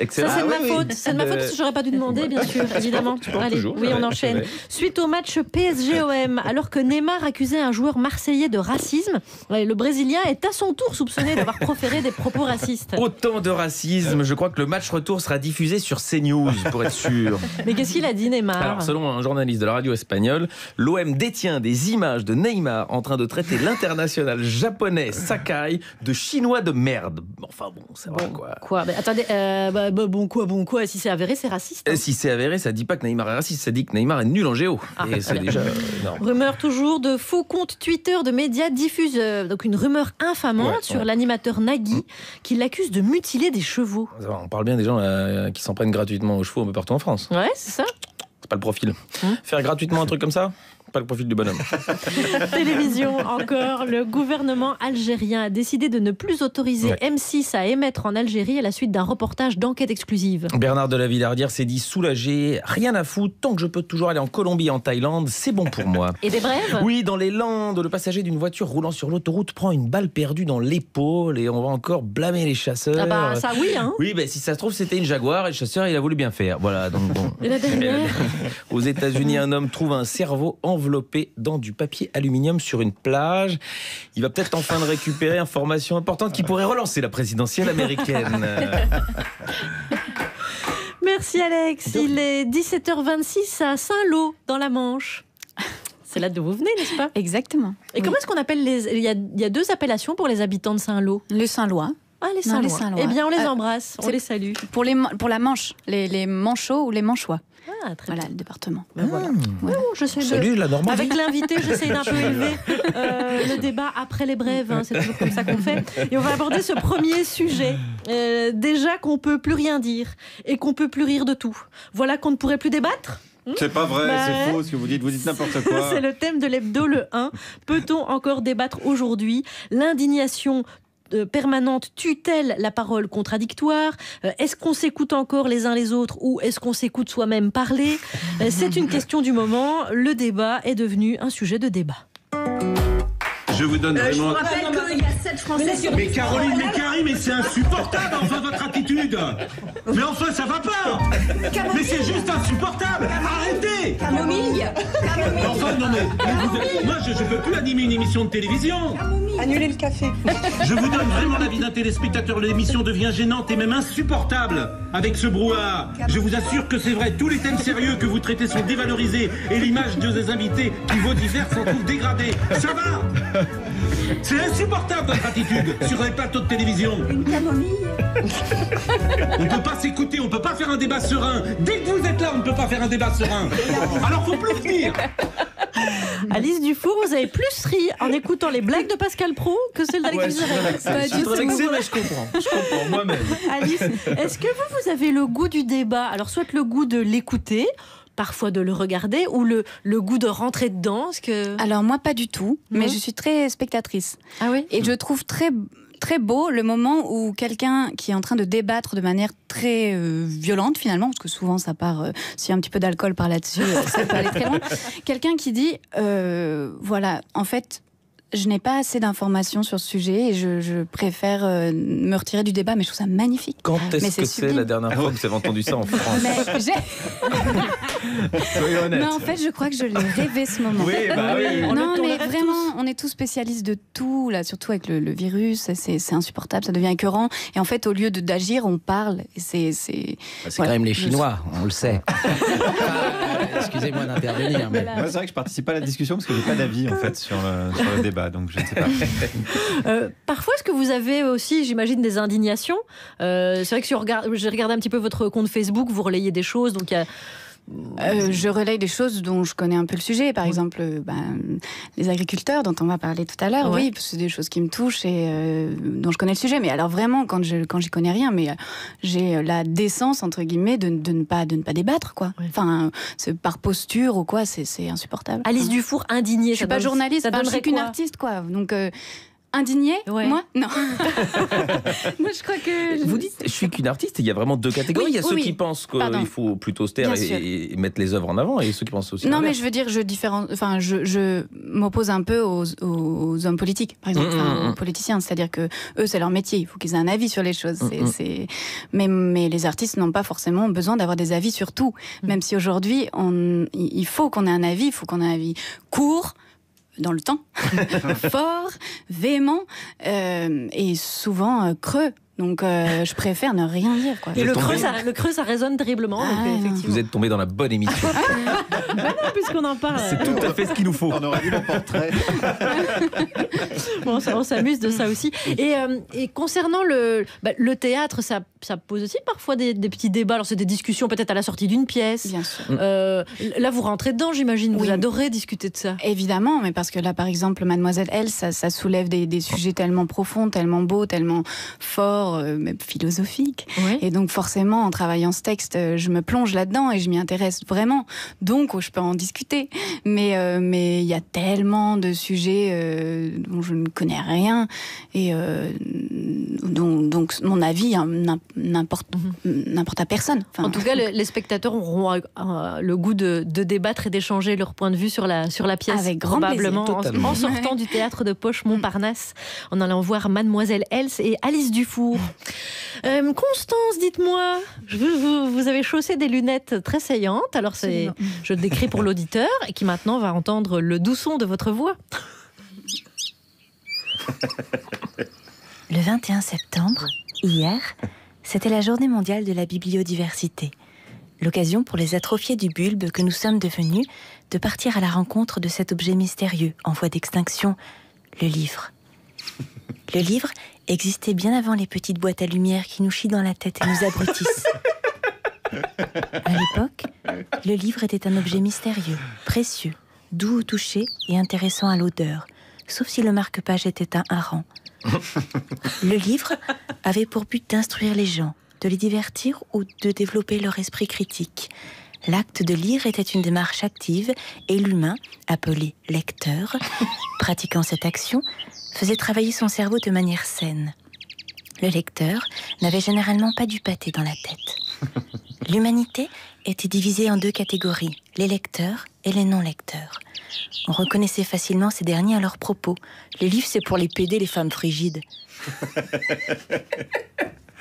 Excellent. Ça, c'est de ma faute. C'est de ma faute parce que j'aurais pas dû demander, bien sûr, évidemment. tu peux Allez, toujours, oui, on ouais, enchaîne. ouais. Suite au match PSG-OM, alors que Neymar accusait un joueur marseillais de racisme, le Brésilien est à son tour soupçonné d'avoir proféré des propos racistes. Autant de racisme, je crois que le match retour sera diffusé sur CNews, pour être sûr. Mais qu'est-ce qu'il a dit, Neymar? Alors, selon un journaliste de la radio espagnole, l'OM détient des images de Neymar en train de traiter l'international japonais Sakai de chinois de merde. Enfin bon, c'est vrai quoi. Quoi? Mais attendez, bon quoi? Si c'est avéré, c'est raciste. Et si c'est avéré, ça dit pas que Neymar est raciste, ça dit que Neymar est nul en géo. Et c'est déjà énorme. Rumeur toujours de faux comptes Twitter de médias diffusent donc une rumeur infamante Ouais, sur ouais. l'animateur Nagui qui l'accuse de mutiler des chevaux. On parle bien des gens qui s'en prennent gratuitement aux chevaux un peu partout en France. Ouais, c'est ça. C'est pas le profil. Faire gratuitement un truc comme ça, pas le profil du bonhomme. Télévision encore, le gouvernement algérien a décidé de ne plus autoriser M6 à émettre en Algérie à la suite d'un reportage d'enquête exclusive. Bernard de la Villardière s'est dit soulagé, rien à foutre, tant que je peux toujours aller en Colombie et en Thaïlande, c'est bon pour moi. Et des brèves ? Oui, dans les Landes, le passager d'une voiture roulant sur l'autoroute prend une balle perdue dans l'épaule et on va encore blâmer les chasseurs. Ah bah ça oui hein. Oui, si ça se trouve c'était une Jaguar et le chasseur il a voulu bien faire. Voilà, donc bon. Et la dernière ? Aux États-Unis, un homme trouve un cerveau enveloppé dans du papier aluminium sur une plage. Il va peut-être enfin de récupérer information importante qui pourrait relancer la présidentielle américaine. Merci Alex. Il est 17h26 à Saint-Lô, dans la Manche. C'est là d'où vous venez, n'est-ce pas ? Exactement. Et comment est-ce qu'on appelle il y a deux appellations pour les habitants de Saint-Lô ? Le Saint-Lois. Ah, les Saint-Lois. Eh bien, on les embrasse, on les salue. Pour la Manche, les Manchots ou les Manchois. Ah, très voilà, le département. Ben voilà. Salut, la Normandie. Avec l'invité, j'essaie d'un peu élever le débat après les brèves. Hein, c'est toujours comme ça qu'on fait. Et on va aborder ce premier sujet. Déjà qu'on peut plus rien dire et qu'on peut plus rire de tout. Voilà qu'on ne pourrait plus débattre. C'est pas vrai, c'est faux ce que vous dites n'importe quoi. C'est le thème de l'hebdo, le 1. Peut-on encore débattre aujourd'hui ? L'indignation permanente tue-t-elle la parole contradictoire ? Est-ce qu'on s'écoute encore les uns les autres ou est-ce qu'on s'écoute soi-même parler ? C'est une question du moment. Le débat est devenu un sujet de débat. Je vous donne vraiment... Je vous rappelle qu'il y a 7 Français sur... Mais Caroline, mais c'est insupportable, enfin, votre attitude. Mais enfin, ça va pas. Mais c'est juste insupportable. Arrêtez. Camomille. Enfin, non mais moi, je peux plus animer une émission de télévision. Annulez le café. Je vous donne vraiment l'avis d'un téléspectateur. L'émission devient gênante et même insupportable avec ce brouhaha. Je vous assure que c'est vrai, tous les thèmes sérieux que vous traitez sont dévalorisés et l'image de des invités qui vocifèrent s'en trouve dégradée. Ça va. C'est insupportable votre attitude sur les plateaux de télévision. Une camomille. On peut pas s'écouter, on peut pas faire un débat serein. Dès que vous êtes là, on ne peut pas faire un débat serein. Alors faut plus venir. Alice Dufour, vous avez plus ri en écoutant les blagues de Pascal Praud que celles d'Alex Vizorek. Je suis trop vexé, mais je comprends moi-même. Alice, est-ce que vous avez le goût du débat ? Alors soit le goût de l'écouter, parfois de le regarder, ou le goût de rentrer dedans Alors moi pas du tout, mais je suis très spectatrice. Ah oui ? Et je trouve très beau le moment où quelqu'un qui est en train de débattre de manière très violente finalement, parce que souvent ça part, s'il y a un petit peu d'alcool par là-dessus, ça peut aller très loin. Quelqu'un qui dit, voilà, en fait, je n'ai pas assez d'informations sur ce sujet et je préfère me retirer du débat, mais je trouve ça magnifique. Quand est-ce que c'est la dernière fois que vous avez entendu ça en France ? Soyez honnête. Mais en fait, je crois que je l'ai rêvé ce moment. Oui, bah oui. Non, mais vraiment, on est tous spécialistes de tout, là, surtout avec le virus, c'est insupportable, ça devient écœurant. Et en fait, au lieu d'agir, on parle. C'est quand même les Chinois, on le sait. Excusez-moi d'intervenir. Mais... Moi, c'est vrai que je participe pas à la discussion parce que j'ai pas d'avis en fait sur le débat, donc je ne sais pas. Parfois, est-ce que vous avez aussi, j'imagine, des indignations ? C'est vrai que si j'ai regardé un petit peu votre compte Facebook, vous relayez des choses, donc il y a... je relaye des choses dont je connais un peu le sujet, par exemple les agriculteurs dont on va parler tout à l'heure, oui, parce que c'est des choses qui me touchent et dont je connais le sujet, mais alors vraiment quand j'y connais rien, mais j'ai la décence entre guillemets de ne pas débattre quoi. Enfin c'est par posture ou quoi, c'est insupportable. Alice Dufour indignée, je suis pas journaliste, je suis qu'une artiste quoi, donc indignée, moi non. Moi je crois que vous dites je suis qu'une artiste, il y a vraiment deux catégories. Il y a ceux qui pensent qu'il faut plutôt se taire et mettre les œuvres en avant, et ceux qui pensent aussi. Non, mais je veux dire, je m'oppose un peu aux hommes politiques, par exemple, aux politiciens, c'est-à-dire que eux c'est leur métier, il faut qu'ils aient un avis sur les choses. Mais les artistes n'ont pas forcément besoin d'avoir des avis sur tout, même si aujourd'hui il faut qu'on ait un avis, il faut qu'on ait un avis court, dans le temps, fort, véhément et souvent creux. Donc je préfère ne rien dire quoi. Et le creux ça résonne terriblement. Vous êtes tombé dans la bonne émission. Non, puisqu'on en parle. C'est tout à fait ce qu'il nous faut. On aurait vu mon portrait. Bon, on s'amuse de ça aussi. Et concernant le théâtre, ça pose aussi parfois des petits débats. Alors c'est des discussions peut-être à la sortie d'une pièce. Bien sûr. Là vous rentrez dedans, j'imagine. Vous adorez discuter de ça. Évidemment, mais parce que là par exemple Mademoiselle Elle, ça soulève des sujets tellement profonds, tellement beaux, tellement forts, même philosophiques. Et donc forcément en travaillant ce texte, je me plonge là-dedans et je m'y intéresse vraiment. Donc quelconque où je peux en discuter. Mais il y a tellement de sujets dont je ne connais rien et donc mon avis n'importe à personne. En tout cas, les spectateurs auront le goût de débattre et d'échanger leur point de vue sur la pièce. Avec grand probablement plaisir, en sortant du théâtre de Poche Montparnasse, en allant voir Mademoiselle Else et Alice Dufour. Constance, dites-moi, vous avez chaussé des lunettes très saillantes. Alors je décris pour l'auditeur qui maintenant va entendre le doux son de votre voix. Le 21 septembre, hier, c'était la journée mondiale de la bibliodiversité. L'occasion pour les atrophiés du bulbe que nous sommes devenus de partir à la rencontre de cet objet mystérieux en voie d'extinction, le livre. Le livre existait bien avant les petites boîtes à lumière qui nous chient dans la tête et nous abrutissent. À l'époque, le livre était un objet mystérieux, précieux, doux au toucher et intéressant à l'odeur, sauf si le marque-page était un hareng. Le livre avait pour but d'instruire les gens, de les divertir ou de développer leur esprit critique. L'acte de lire était une démarche active et l'humain, appelé lecteur, pratiquant cette action, faisait travailler son cerveau de manière saine. Le lecteur n'avait généralement pas du pâté dans la tête. L'humanité était divisée en deux catégories, les lecteurs et les non-lecteurs. On reconnaissait facilement ces derniers à leurs propos. Les livres, c'est pour les pédés, les femmes frigides.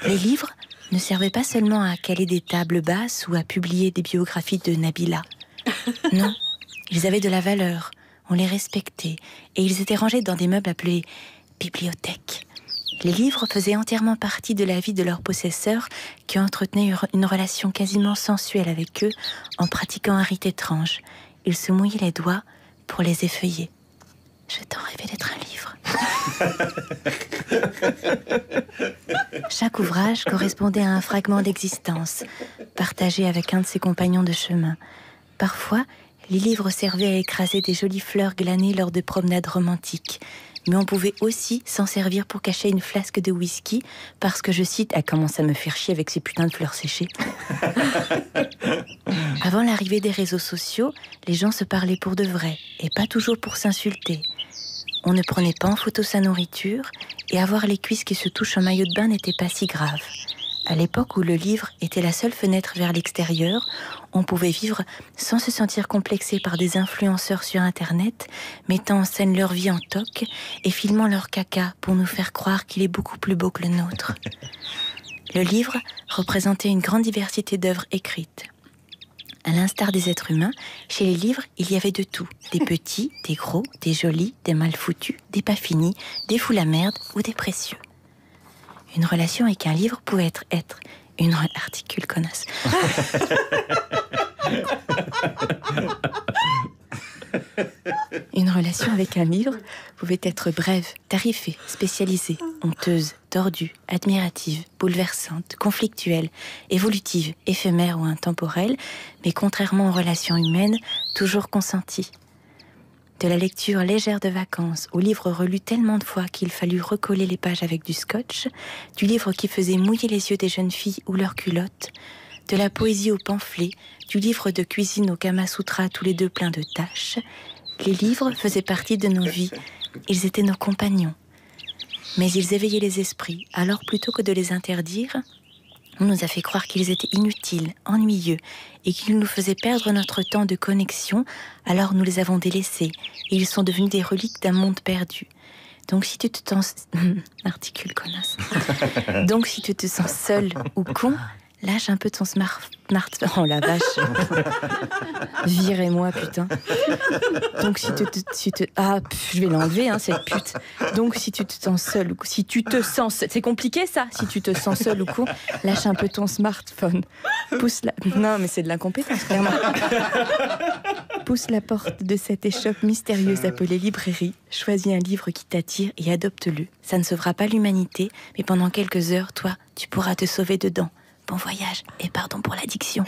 Les livres ne servaient pas seulement à caler des tables basses ou à publier des biographies de Nabila. Non, ils avaient de la valeur, on les respectait, et ils étaient rangés dans des meubles appelés bibliothèques. Les livres faisaient entièrement partie de la vie de leurs possesseurs qui entretenaient une relation quasiment sensuelle avec eux en pratiquant un rite étrange. Ils se mouillaient les doigts pour les effeuiller. Je t'en rêvais d'être un livre. Chaque ouvrage correspondait à un fragment d'existence, partagé avec un de ses compagnons de chemin. Parfois, les livres servaient à écraser des jolies fleurs glanées lors de promenades romantiques. Mais on pouvait aussi s'en servir pour cacher une flasque de whisky, parce que, je cite, « Elle commence à me faire chier avec ces putains de fleurs séchées ». Avant l'arrivée des réseaux sociaux, les gens se parlaient pour de vrai, et pas toujours pour s'insulter. On ne prenait pas en photo sa nourriture, et avoir les cuisses qui se touchent en maillot de bain n'était pas si grave. À l'époque où le livre était la seule fenêtre vers l'extérieur, on pouvait vivre sans se sentir complexé par des influenceurs sur Internet, mettant en scène leur vie en toc et filmant leur caca pour nous faire croire qu'il est beaucoup plus beau que le nôtre. Le livre représentait une grande diversité d'œuvres écrites. À l'instar des êtres humains, chez les livres, il y avait de tout. Des petits, des gros, des jolis, des mal foutus, des pas finis, des fous la merde ou des précieux. Une relation avec un livre pouvait être une articule connasse. Une relation avec un livre pouvait être brève, tarifée, spécialisée, honteuse, tordue, admirative, bouleversante, conflictuelle, évolutive, éphémère ou intemporelle, mais contrairement aux relations humaines, toujours consentie. De la lecture légère de vacances au livre relu tellement de fois qu'il fallut recoller les pages avec du scotch, du livre qui faisait mouiller les yeux des jeunes filles ou leurs culottes, de la poésie au pamphlet, du livre de cuisine au Kama Sutra tous les deux pleins de taches, les livres faisaient partie de nos vies, ils étaient nos compagnons. Mais ils éveillaient les esprits, alors plutôt que de les interdire, on nous a fait croire qu'ils étaient inutiles, ennuyeux, et qu'ils nous faisaient perdre notre temps de connexion, alors nous les avons délaissés, et ils sont devenus des reliques d'un monde perdu. Donc si tu te sens... Articule, connasse. Donc si tu te sens seul ou con, lâche un peu ton smartphone. Oh la vache. Virez-moi, putain. Donc si tu te... Ah, je vais l'enlever, hein, cette pute. Donc si tu te sens seul ou si tu te sens... C'est compliqué, ça. Si tu te sens seul ou con, lâche un peu ton smartphone. Pousse la... Non, mais c'est de l'incompétence, clairement. Pousse la porte de cette échoppe mystérieuse appelée librairie. Choisis un livre qui t'attire et adopte-le. Ça ne sauvera pas l'humanité, mais pendant quelques heures, toi, tu pourras te sauver dedans. Bon voyage et pardon pour l'addiction.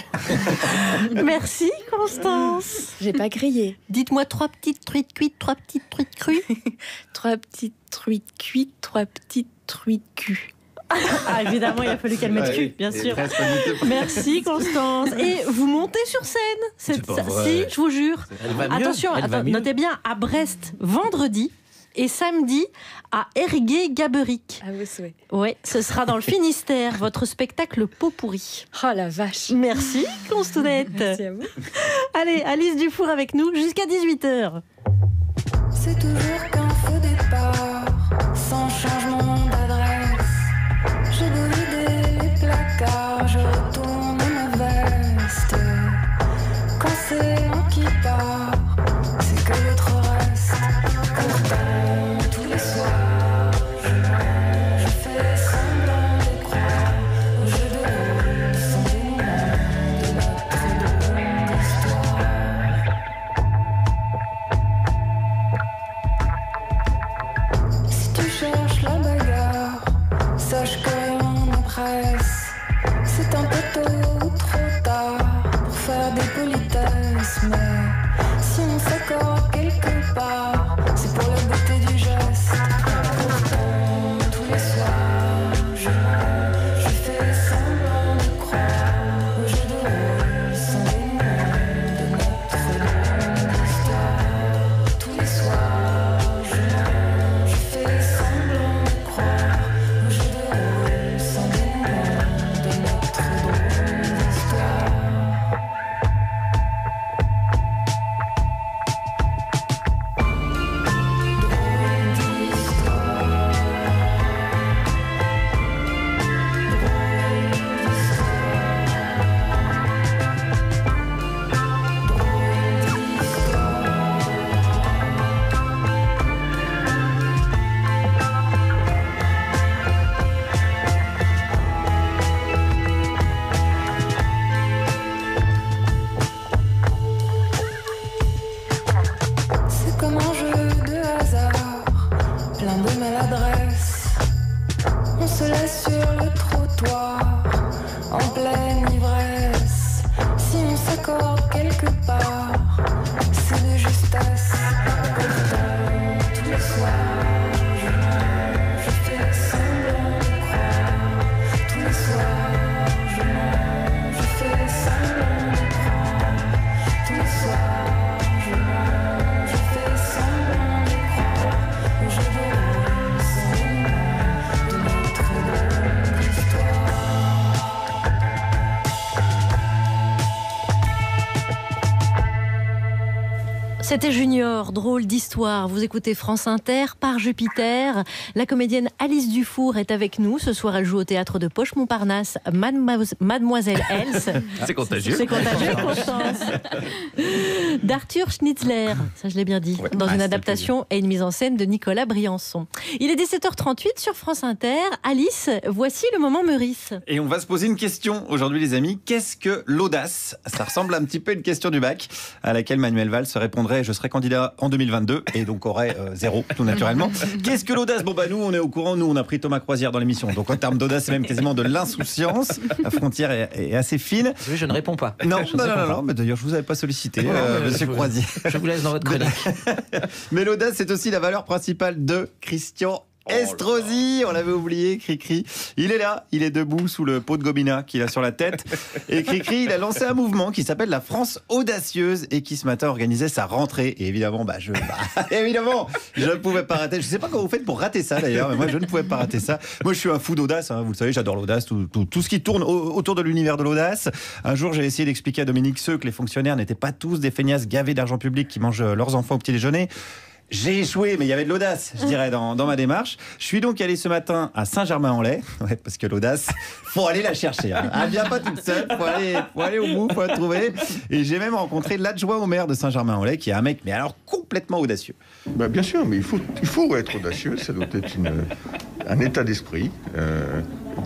Merci Constance. J'ai pas grillé. Dites-moi 3 petites truites cuites, 3 petites truites crues. 3 petites truites cuites, 3 petites truites cues. Ah, évidemment, il a fallu qu'elle mette cul, bien sûr. Merci Constance. Et vous montez sur scène. C'est pas vrai. Si, je vous jure. Elle va mieux. Attention, Elle va mieux. notez bien, à Brest, vendredi. Et samedi, à Ergué-Gaberic. Ah oui, c'est vrai. Oui, ce sera dans le Finistère, votre spectacle Pot pourri. Oh la vache. Merci, Constounette. Merci à vous. Allez, Alice Dufour avec nous jusqu'à 18h. C'est toujours qu'un faux départ, sans changement d'adresse. Je dois vider les placards, je retourne ma veste. Quand c'est l'un qui part, c'est que l'autre reste. Pourtant, tous les soirs, je fais semblant de croire au jeu de rôle sans dénouement de notre drôle d'histoire. Si tu cherches la bagarre, sache que rien ne presse. C'est un peu tôt ou trop tard pour faire des politesses. Mais si on s'accorde quelque part, c'est pour la beauté du geste. Pourtant, tous les soirs, je fais semblant de croire au jeu de rôle sans dénouement de notre drôle d'histoire. Tous les soirs, je fais semblant de croire au jeu de rôle sans dénouement de notre drôle d'histoire. C'est comme un jeu de hasard, plein de maladresse. On se laisse sur le trottoir, en pleine ivresse. Si on s'accorde quelque part, c'est de justesse. Pourtant, tous les soirs, je fais semblant de croire. Tous les soirs, je fais semblant de croire. Tous les soirs, je fais semblant de croire au jeu de rôle sans dénouement de notre drôle d'histoire. C'était Junior, drôle d'histoire. Vous écoutez France Inter par Jupiter. La comédienne Alice Dufour est avec nous. Ce soir, elle joue au théâtre de Poche-Montparnasse, Mademoiselle Else. C'est contagieux. C'est contagieux, Constance. D'Arthur Schnitzler, ça je l'ai bien dit, dans une adaptation et une mise en scène de Nicolas Briançon. Il est 17h38 sur France Inter. Alice, voici le moment Meurice. Et on va se poser une question aujourd'hui, les amis. Qu'est-ce que l'audace ? Ça ressemble un petit peu à une question du bac à laquelle Manuel Valls se répondrait: je serai candidat en 2022 et donc aurait 0, tout naturellement. Qu'est-ce que l'audace ? Bon, bah, nous, on est au courant. Nous, on a pris Thomas Croisière dans l'émission. Donc, en termes d'audace, c'est même quasiment de l'insouciance. La frontière est assez fine. Oui, je ne réponds pas. Non. Mais d'ailleurs, je vous avais pas sollicité, monsieur Croisière. Je vous laisse dans votre chronique. Mais l'audace, c'est aussi la valeur principale de Christian Estrosi, on l'avait oublié, Cricri. Il est là, il est debout sous le pot de gobina qu'il a sur la tête. Et Cricri, il a lancé un mouvement qui s'appelle la France Audacieuse et qui ce matin organisait sa rentrée. Et évidemment, évidemment, je ne pouvais pas rater. Je ne sais pas comment vous faites pour rater ça d'ailleurs, mais moi je ne pouvais pas rater ça. Moi je suis un fou d'audace, hein, vous le savez, j'adore l'audace, tout ce qui tourne autour de l'univers de l'audace. Un jour, j'ai essayé d'expliquer à Dominique Seux que les fonctionnaires n'étaient pas tous des feignasses gavés d'argent public qui mangent leurs enfants au petit déjeuner. J'ai échoué, mais il y avait de l'audace, je dirais, dans ma démarche. Je suis donc allé ce matin à Saint-Germain-en-Laye, parce que l'audace, faut aller la chercher. Hein. Elle vient pas toute seule, faut aller au bout, faut la trouver. Et j'ai même rencontré l'adjoint au maire de Saint-Germain-en-Laye, qui est un mec, mais alors complètement audacieux. Bah, bien sûr, mais il faut être audacieux, ça doit être un état d'esprit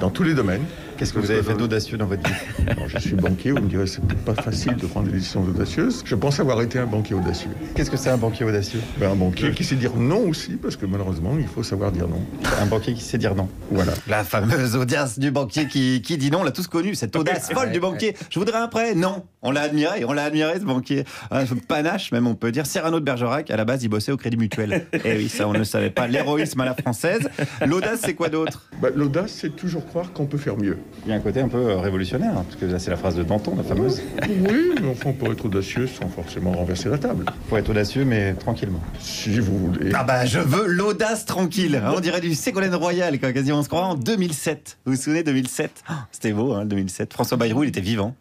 dans tous les domaines. Qu'est-ce que vous avez fait d'audacieux dans votre vie? Alors, je suis banquier, vous me direz c'est peut-être pas facile de prendre des décisions audacieuses. Je pense avoir été un banquier audacieux. Qu'est-ce que c'est un banquier audacieux? Un banquier qui sait dire non aussi, parce que malheureusement, il faut savoir dire non. Un banquier qui sait dire non. Voilà. La fameuse audace du banquier qui dit non, on l'a tous connu, cette audace folle du banquier. Je voudrais un prêt, non. On l'a admiré ce banquier. Un panache même, on peut dire. Cyrano de Bergerac, à la base, il bossait au Crédit Mutuel. Et oui, ça, on ne le savait pas. L'héroïsme à la française. L'audace, c'est quoi d'autre? L'audace, c'est toujours croire qu'on peut faire mieux. Il y a un côté un peu révolutionnaire, hein, parce que là, c'est la phrase de Danton, la fameuse. Oui, mais enfin, on peut être audacieux sans forcément renverser la table. Faut être audacieux, mais tranquillement. Si vous voulez. Ah bah, je veux l'audace tranquille. On dirait du Ségolène Royal, quoi, quasiment. On se croit en 2007. Vous vous souvenez, 2007? C'était beau, hein, 2007. François Bayrou, il était vivant.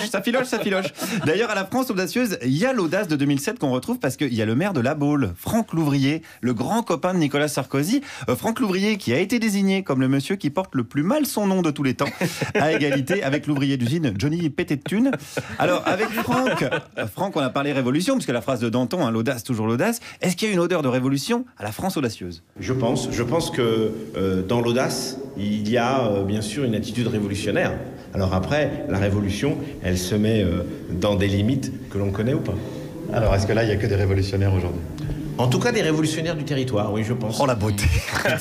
Ça filoche. D'ailleurs, à la France audacieuse, il y a l'audace de 2007 qu'on retrouve parce qu'il y a le maire de La Baule, Franck Louvrier, le grand copain de Nicolas Sarkozy. Franck Louvrier qui a été désigné comme le monsieur qui porte le plus mal son nom de tous les temps, à égalité avec l'ouvrier d'usine Johnny Pété de Thune. Alors, avec Franck, on a parlé révolution, parce que la phrase de Danton, hein, l'audace, toujours l'audace. Est-ce qu'il y a une odeur de révolution à la France audacieuse? Je pense que dans l'audace, il y a bien sûr une attitude révolutionnaire. Alors après, la révolution, elle se met dans des limites que l'on connaît ou pas. Alors, est-ce que là, il n'y a que des révolutionnaires aujourd'hui? En tout cas, des révolutionnaires du territoire, oui, je pense. Oh, la beauté.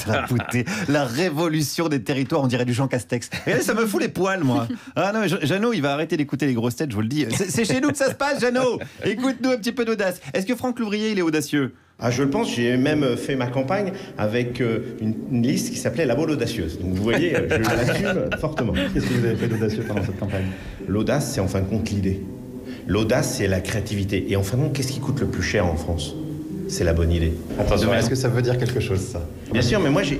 La beauté. La révolution des territoires, on dirait du Jean Castex. Et ça me fout les poils, moi. Ah non, mais Jeannot, il va arrêter d'écouter les grosses têtes, je vous le dis. C'est chez nous que ça se passe, Jeannot. Écoute-nous un petit peu d'audace. Est-ce que Franck Louvrier, il est audacieux? Ah, je le pense, j'ai même fait ma campagne avec une liste qui s'appelait La Baule audacieuse. Donc vous voyez, je l'assume fortement. Qu'est-ce que vous avez fait d'audacieux pendant cette campagne? L'audace, c'est en fin de compte l'idée. L'audace, c'est la créativité. Et en fin de compte, qu'est-ce qui coûte le plus cher en France? C'est la bonne idée. Attention, est-ce que ça veut dire quelque chose, ça? Bien sûr, mais moi, j'ai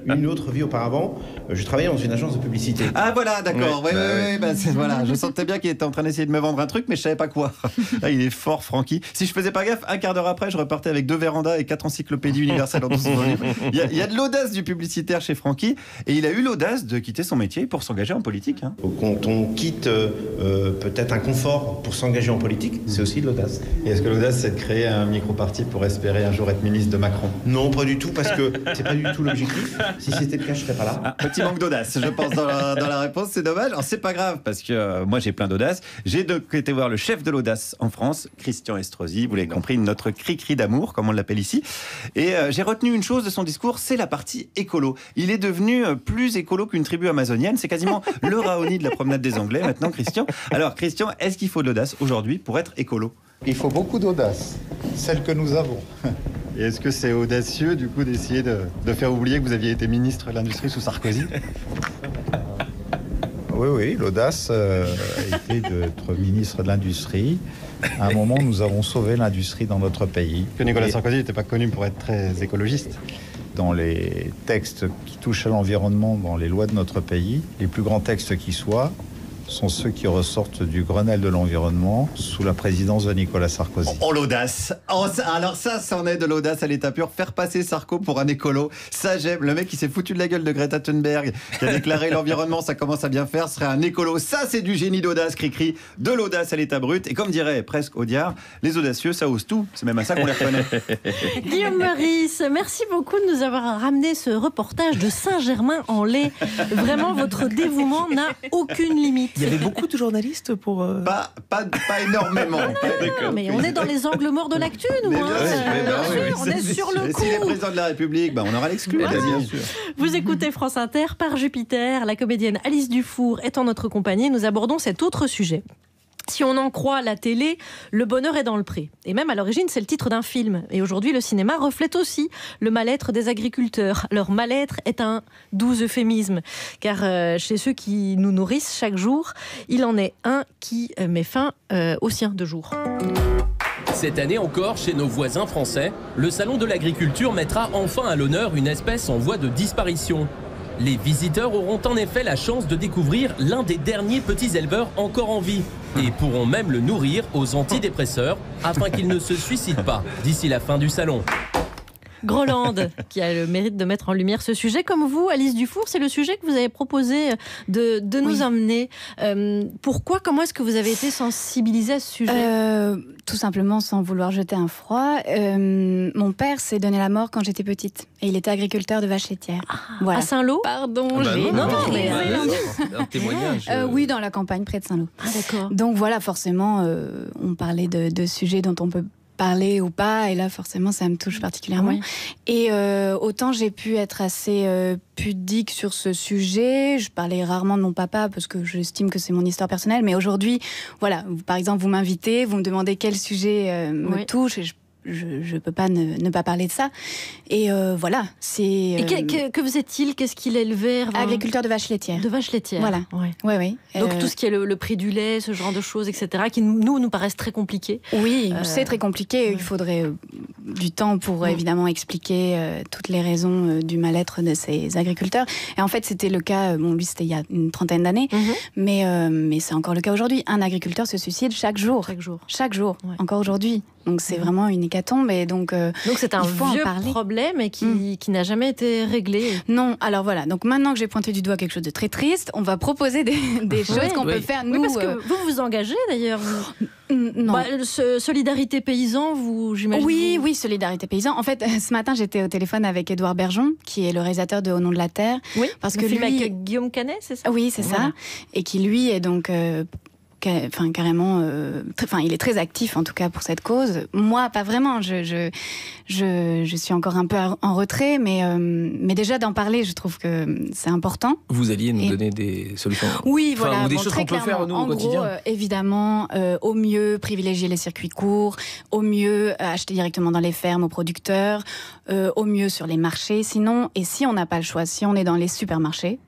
une autre vie auparavant. Je travaillais dans une agence de publicité. Ah, voilà, d'accord. Voilà. Je sentais bien qu'il était en train d'essayer de me vendre un truc, mais je savais pas quoi. Là, il est fort, Francky. Si je faisais pas gaffe, un quart d'heure après, je repartais avec 2 vérandas et 4 encyclopédies universelles dans tout son volume. Il y a de l'audace du publicitaire chez Francky, et il a eu l'audace de quitter son métier pour s'engager en politique. Hein. Quand on quitte peut-être un confort pour s'engager en politique, c'est aussi de l'audace. Et est-ce que l'audace, c'est de créer un micro-parti pour espérer un jour être ministre de Macron? Non, pas du tout, parce que c'est pas du tout l'objectif. Si c'était le cas, je serais pas là. Ah, petit manque d'audace, je pense, dans la réponse, c'est dommage. Alors, c'est pas grave, parce que moi, j'ai plein d'audace. J'ai donc été voir le chef de l'audace en France, Christian Estrosi, vous l'avez compris, notre cri-cri d'amour, comme on l'appelle ici. Et j'ai retenu une chose de son discours, c'est la partie écolo. Il est devenu plus écolo qu'une tribu amazonienne. C'est quasiment le Raoni de la promenade des Anglais, maintenant, Christian. Alors, Christian, est-ce qu'il faut de l'audace aujourd'hui pour être écolo? Il faut beaucoup d'audace, celle que nous avons. Et est-ce que c'est audacieux, du coup, d'essayer de faire oublier que vous aviez été ministre de l'Industrie sous Sarkozy? Oui, l'audace a été d'être ministre de l'Industrie. À un moment, nous avons sauvé l'industrie dans notre pays. Que Nicolas Sarkozy n'était pas connu pour être très écologiste. Dans les textes qui touchent à l'environnement, dans les lois de notre pays, les plus grands textes qui soient, sont ceux qui ressortent du Grenelle de l'environnement sous la présidence de Nicolas Sarkozy. Oh, l'audace! Alors ça c'en est de l'audace à l'état pur. Faire passer Sarko pour un écolo, ça j'aime. Le mec qui s'est foutu de la gueule de Greta Thunberg, qui a déclaré l'environnement, ça commence à bien faire, serait un écolo. Ça c'est du génie d'audace, cri-cri. De l'audace à l'état brut. Et comme dirait presque Audiard, les audacieux, ça ose tout. C'est même à ça qu'on les reconnaît. Guillaume Meurice, merci beaucoup de nous avoir ramené ce reportage de Saint-Germain-en-Laye. Vraiment, votre dévouement n'a aucune limite. Il y avait beaucoup de journalistes pour... Pas énormément. Mais on est dans les angles morts de l'actu, nous. On est sur le coup. Si les présidents de la République, on aura l'exclu. Bien sûr. Vous écoutez France Inter, par Jupiter. La comédienne Alice Dufour est en notre compagnie. Nous abordons cet autre sujet. Si on en croit la télé, le bonheur est dans le pré. Et même à l'origine, c'est le titre d'un film. Et aujourd'hui, le cinéma reflète aussi le mal-être des agriculteurs. Leur mal-être est un doux euphémisme. Car chez ceux qui nous nourrissent chaque jour, il en est un qui met fin au sien de jour. Cette année encore, chez nos voisins français, le Salon de l'agriculture mettra enfin à l'honneur une espèce en voie de disparition. Les visiteurs auront en effet la chance de découvrir l'un des derniers petits éleveurs encore en vie et pourront même le nourrir aux antidépresseurs afin qu'il ne se suicide pas d'ici la fin du salon. Groland, qui a le mérite de mettre en lumière ce sujet. Comme vous, Alice Dufour, c'est le sujet que vous avez proposé de nous emmener. Pourquoi, comment est-ce que vous avez été sensibilisée à ce sujet? Tout simplement sans vouloir jeter un froid. Mon père s'est donné la mort quand j'étais petite. Et il était agriculteur de vaches laitières. À Saint-Lô? Pardon, un témoignage. Oui, dans la campagne, près de Saint-Lô. D'accord. Donc voilà, forcément, on parlait de sujets dont on peut parler ou pas, et là forcément ça me touche particulièrement. Oui. Et autant j'ai pu être assez pudique sur ce sujet, je parlais rarement de mon papa parce que j'estime que c'est mon histoire personnelle, mais aujourd'hui, voilà, par exemple vous m'invitez, vous me demandez quel sujet me touche, et je peux pas ne pas parler de ça. Et voilà, c'est... Et que faisait-il? Qu'est-ce qu'il élevait? Agriculteur de vaches laitières. De vaches laitières. Voilà. Ouais. Donc tout ce qui est le prix du lait, ce genre de choses, etc., qui nous paraissent très compliqués. Oui, c'est très compliqué. Il faudrait du temps pour évidemment expliquer toutes les raisons du mal-être de ces agriculteurs. Et en fait, c'était le cas, bon, lui, c'était il y a une trentaine d'années, mais c'est encore le cas aujourd'hui. Un agriculteur se suicide chaque jour. Encore aujourd'hui. Donc c'est vraiment une hécatombe. Et donc c'est un vieux problème et qui n'a jamais été réglé. Non, alors voilà. Donc maintenant que j'ai pointé du doigt quelque chose de très triste, on va proposer des choses qu'on peut faire, nous. Oui, parce que vous vous engagez d'ailleurs. Non. Solidarité paysan, j'imagine. Oui, Solidarité paysan. En fait, ce matin, j'étais au téléphone avec Édouard Bergeon, qui est le réalisateur de Au nom de la terre. Oui, parce le que film lui... avec Guillaume Canet, c'est ça? Oui, c'est ça. Et qui, lui, est donc... carrément, il est très actif en tout cas pour cette cause. Moi, pas vraiment. Je suis encore un peu en retrait, mais déjà d'en parler, je trouve que c'est important. Vous alliez nous donner des solutions. Oui, voilà, ou des choses très qu'on peut faire nous en au quotidien. gros, évidemment, au mieux privilégier les circuits courts, au mieux acheter directement dans les fermes aux producteurs, au mieux sur les marchés. Sinon, et si on n'a pas le choix, si on est dans les supermarchés,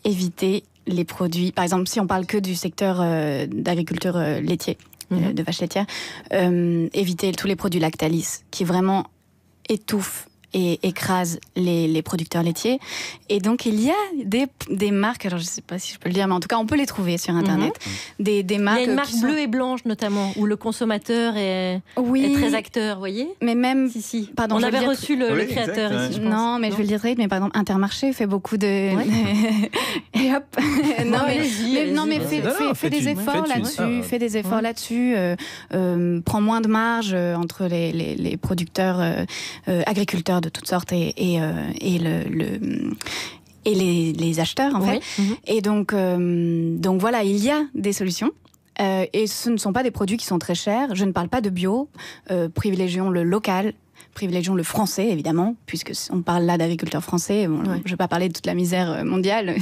éviter les produits, par exemple, si on parle que du secteur d'agriculture laitier, de vaches laitières, éviter tous les produits Lactalis qui vraiment étouffent et écrasent les producteurs laitiers. Et donc, il y a des marques, alors je ne sais pas si je peux le dire, mais en tout cas, on peut les trouver sur Internet. Des marques. Il y a une marque bleue et blanche, notamment, où le consommateur est très acteur, vous voyez? Mais même... Si. Pardon, on avait reçu le créateur ici, je pense. Non, mais je vais le dire très vite, mais par exemple, Intermarché fait beaucoup de... et hop. Fais des efforts là-dessus. Fais des efforts là-dessus. Prends moins de marge entre les producteurs, agriculteurs de toutes sortes et les acheteurs en fait. Et donc voilà, il y a des solutions. Et ce ne sont pas des produits qui sont très chers. Je ne parle pas de bio. Privilégions le local. Privilégions le français, évidemment, puisque on parle là d'agriculteurs français. Bon, je ne vais pas parler de toute la misère mondiale,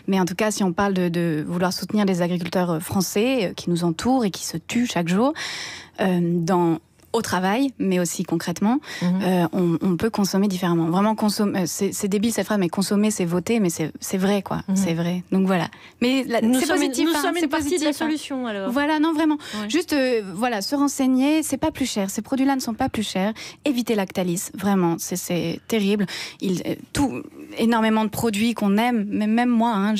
mais en tout cas, si on parle de vouloir soutenir des agriculteurs français qui nous entourent et qui se tuent chaque jour, au travail, mais aussi concrètement, on peut consommer différemment. Vraiment, c'est débile cette phrase, mais consommer, c'est voter, mais c'est vrai, quoi. C'est vrai. Donc voilà. Mais c'est positif. Nous sommes une partie de la positif, solution, alors. Voilà, non, vraiment. Juste, se renseigner, c'est pas plus cher. Ces produits-là ne sont pas plus chers. Évitez Lactalis, vraiment, c'est terrible. Énormément de produits qu'on aime, mais même moi,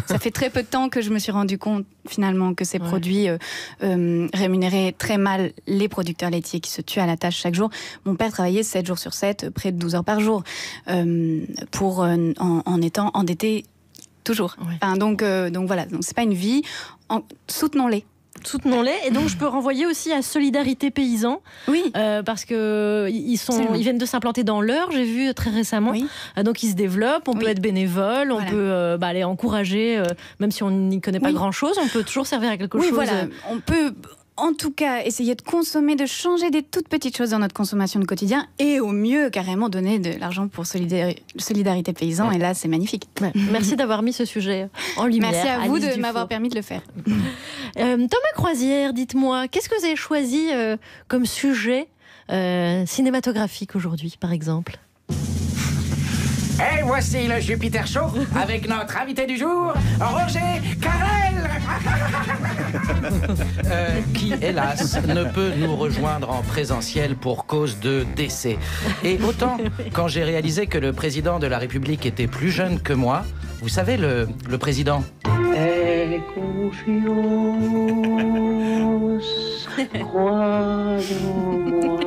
ça fait très peu de temps que je me suis rendu compte, finalement, que ces produits rémunéraient très mal les producteurs laitiers qui se tuent à la tâche chaque jour. Mon père travaillait 7 jours sur 7, près de 12 heures par jour, en étant endetté toujours. Enfin, donc voilà, donc c'est pas une vie. Soutenons-les. Et donc je peux renvoyer aussi à Solidarité Paysan, parce que ils viennent de s'implanter dans l'Eure, j'ai vu très récemment. Donc ils se développent, on peut être bénévole, on peut aller encourager, même si on n'y connaît pas grand-chose, on peut toujours servir à quelque chose. Voilà, on peut en tout cas essayer de consommer, de changer des toutes petites choses dans notre consommation de quotidien, et au mieux carrément donner de l'argent pour Solidarité Paysan, et là c'est magnifique. Merci d'avoir mis ce sujet en lumière. Merci à vous Alice de Dufour. m'avoir permis de le faire. Thomas Croisière, dites-moi, qu'est-ce que vous avez choisi comme sujet cinématographique aujourd'hui, par exemple? Et voici le Jupiter Show avec notre invité du jour, Roger Carrel. Qui, hélas, ne peut nous rejoindre en présentiel pour cause de décès. Et autant, quand j'ai réalisé que le président de la République était plus jeune que moi, vous savez, le président... Et confiance, crois en moi.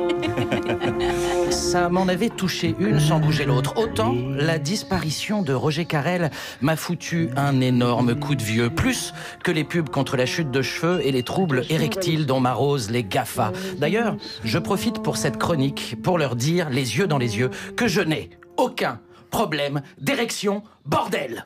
ça m'en avait touché une sans bouger l'autre. Autant la disparition de Roger Carrel m'a foutu un énorme coup de vieux, plus que les pubs contre la chute de cheveux et les troubles érectiles dont m'arrosent les GAFA. D'ailleurs, je profite pour cette chronique pour leur dire, les yeux dans les yeux, que je n'ai aucun problème d'érection, bordel.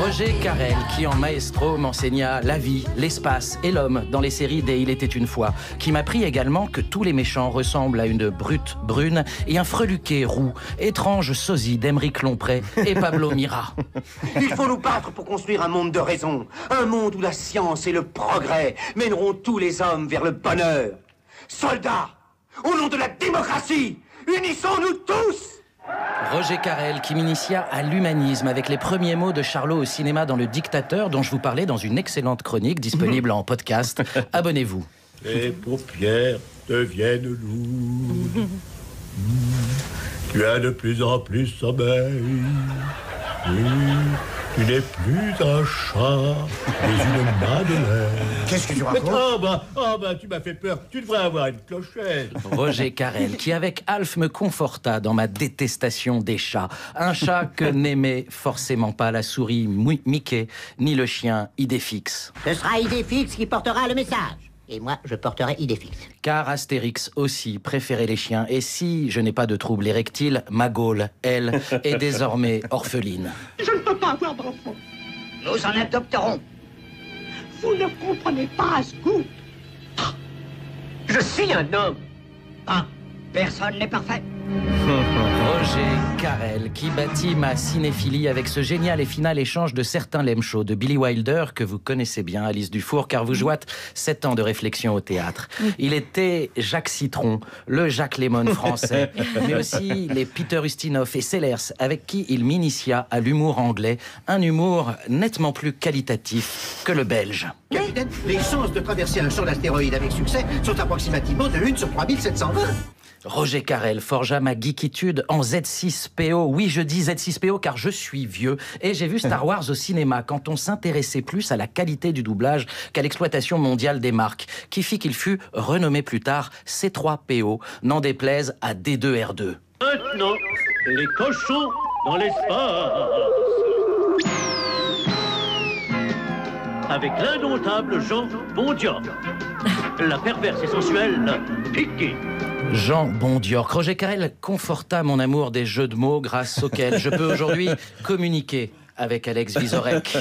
Roger Carrel, qui en maestro m'enseigna la vie, l'espace et l'homme dans les séries des Il était une fois, qui m'apprit également que tous les méchants ressemblent à une brute brune et un freluquet roux, étrange sosie d'Aymeric Lompré et Pablo Mira. Il faut nous battre pour construire un monde de raison, un monde où la science et le progrès mèneront tous les hommes vers le bonheur. Soldats, au nom de la démocratie, unissons-nous tous! Roger Carrel, qui m'initia à l'humanisme avec les premiers mots de Charlot au cinéma dans Le Dictateur, dont je vous parlais dans une excellente chronique disponible en podcast. Abonnez-vous. Les paupières deviennent lourdes. Tu as de plus en plus sommeil. Oui, tu n'es plus un chat, mais une madeleine. Qu'est-ce que tu racontes? Oh bah, tu m'as fait peur. Tu devrais avoir une clochette. Roger Carrel, qui avec Alf me conforta dans ma détestation des chats. Un chat que n'aimait forcément pas la souris Mickey, ni le chien Idéfix. Ce sera Idéfix qui portera le message. Et moi, je porterai Idéfix. Car Astérix aussi préférait les chiens. Et si je n'ai pas de trouble érectile, ma Gaule, elle, est désormais orpheline. Je ne peux pas avoir d'enfant. Nous en adopterons. Vous ne comprenez pas, Scoop. Je suis un homme. Ah, personne n'est parfait. Roger Carrel, qui bâtit ma cinéphilie avec ce génial et final échange de certains lame shows de Billy Wilder, que vous connaissez bien, Alice Dufour, car vous jouâtes 7 ans de réflexion au théâtre. Il était Jacques Citron, le Jacques Lemon français, mais aussi les Peter Ustinov et Sellers, avec qui il m'initia à l'humour anglais, un humour nettement plus qualitatif que le belge. Capitaine, les chances de traverser un champ d'astéroïdes avec succès sont approximativement de 1 sur 3720. Roger Carrel forgea ma geekitude en Z6PO. Oui, je dis Z6PO car je suis vieux et j'ai vu Star Wars au cinéma quand on s'intéressait plus à la qualité du doublage qu'à l'exploitation mondiale des marques, qui fit qu'il fut renommé plus tard C3PO, n'en déplaise à D2R2. Maintenant, les cochons dans l'espace. Avec l'indomptable Jean Bondior. La perverse et sensuelle Piqué. Jean Bondior. Roger Carrel conforta mon amour des jeux de mots grâce auxquels je peux aujourd'hui communiquer avec Alex Vizorek.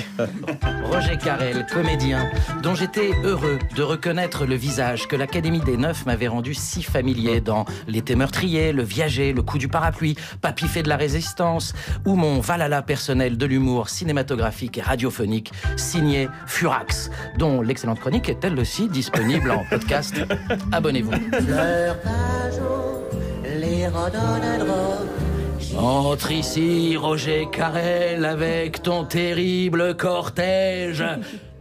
Roger Carrel, comédien, dont j'étais heureux de reconnaître le visage que l'Académie des Neufs m'avait rendu si familier dans L'été meurtrier, Le Viager, Le coup du parapluie, Papy fait de la résistance, ou mon Valhalla personnel de l'humour cinématographique et radiophonique, signé Furax, dont l'excellente chronique est elle aussi disponible en podcast. Abonnez-vous. Les rhododendrons. Entre ici, Roger Carrel, avec ton terrible cortège.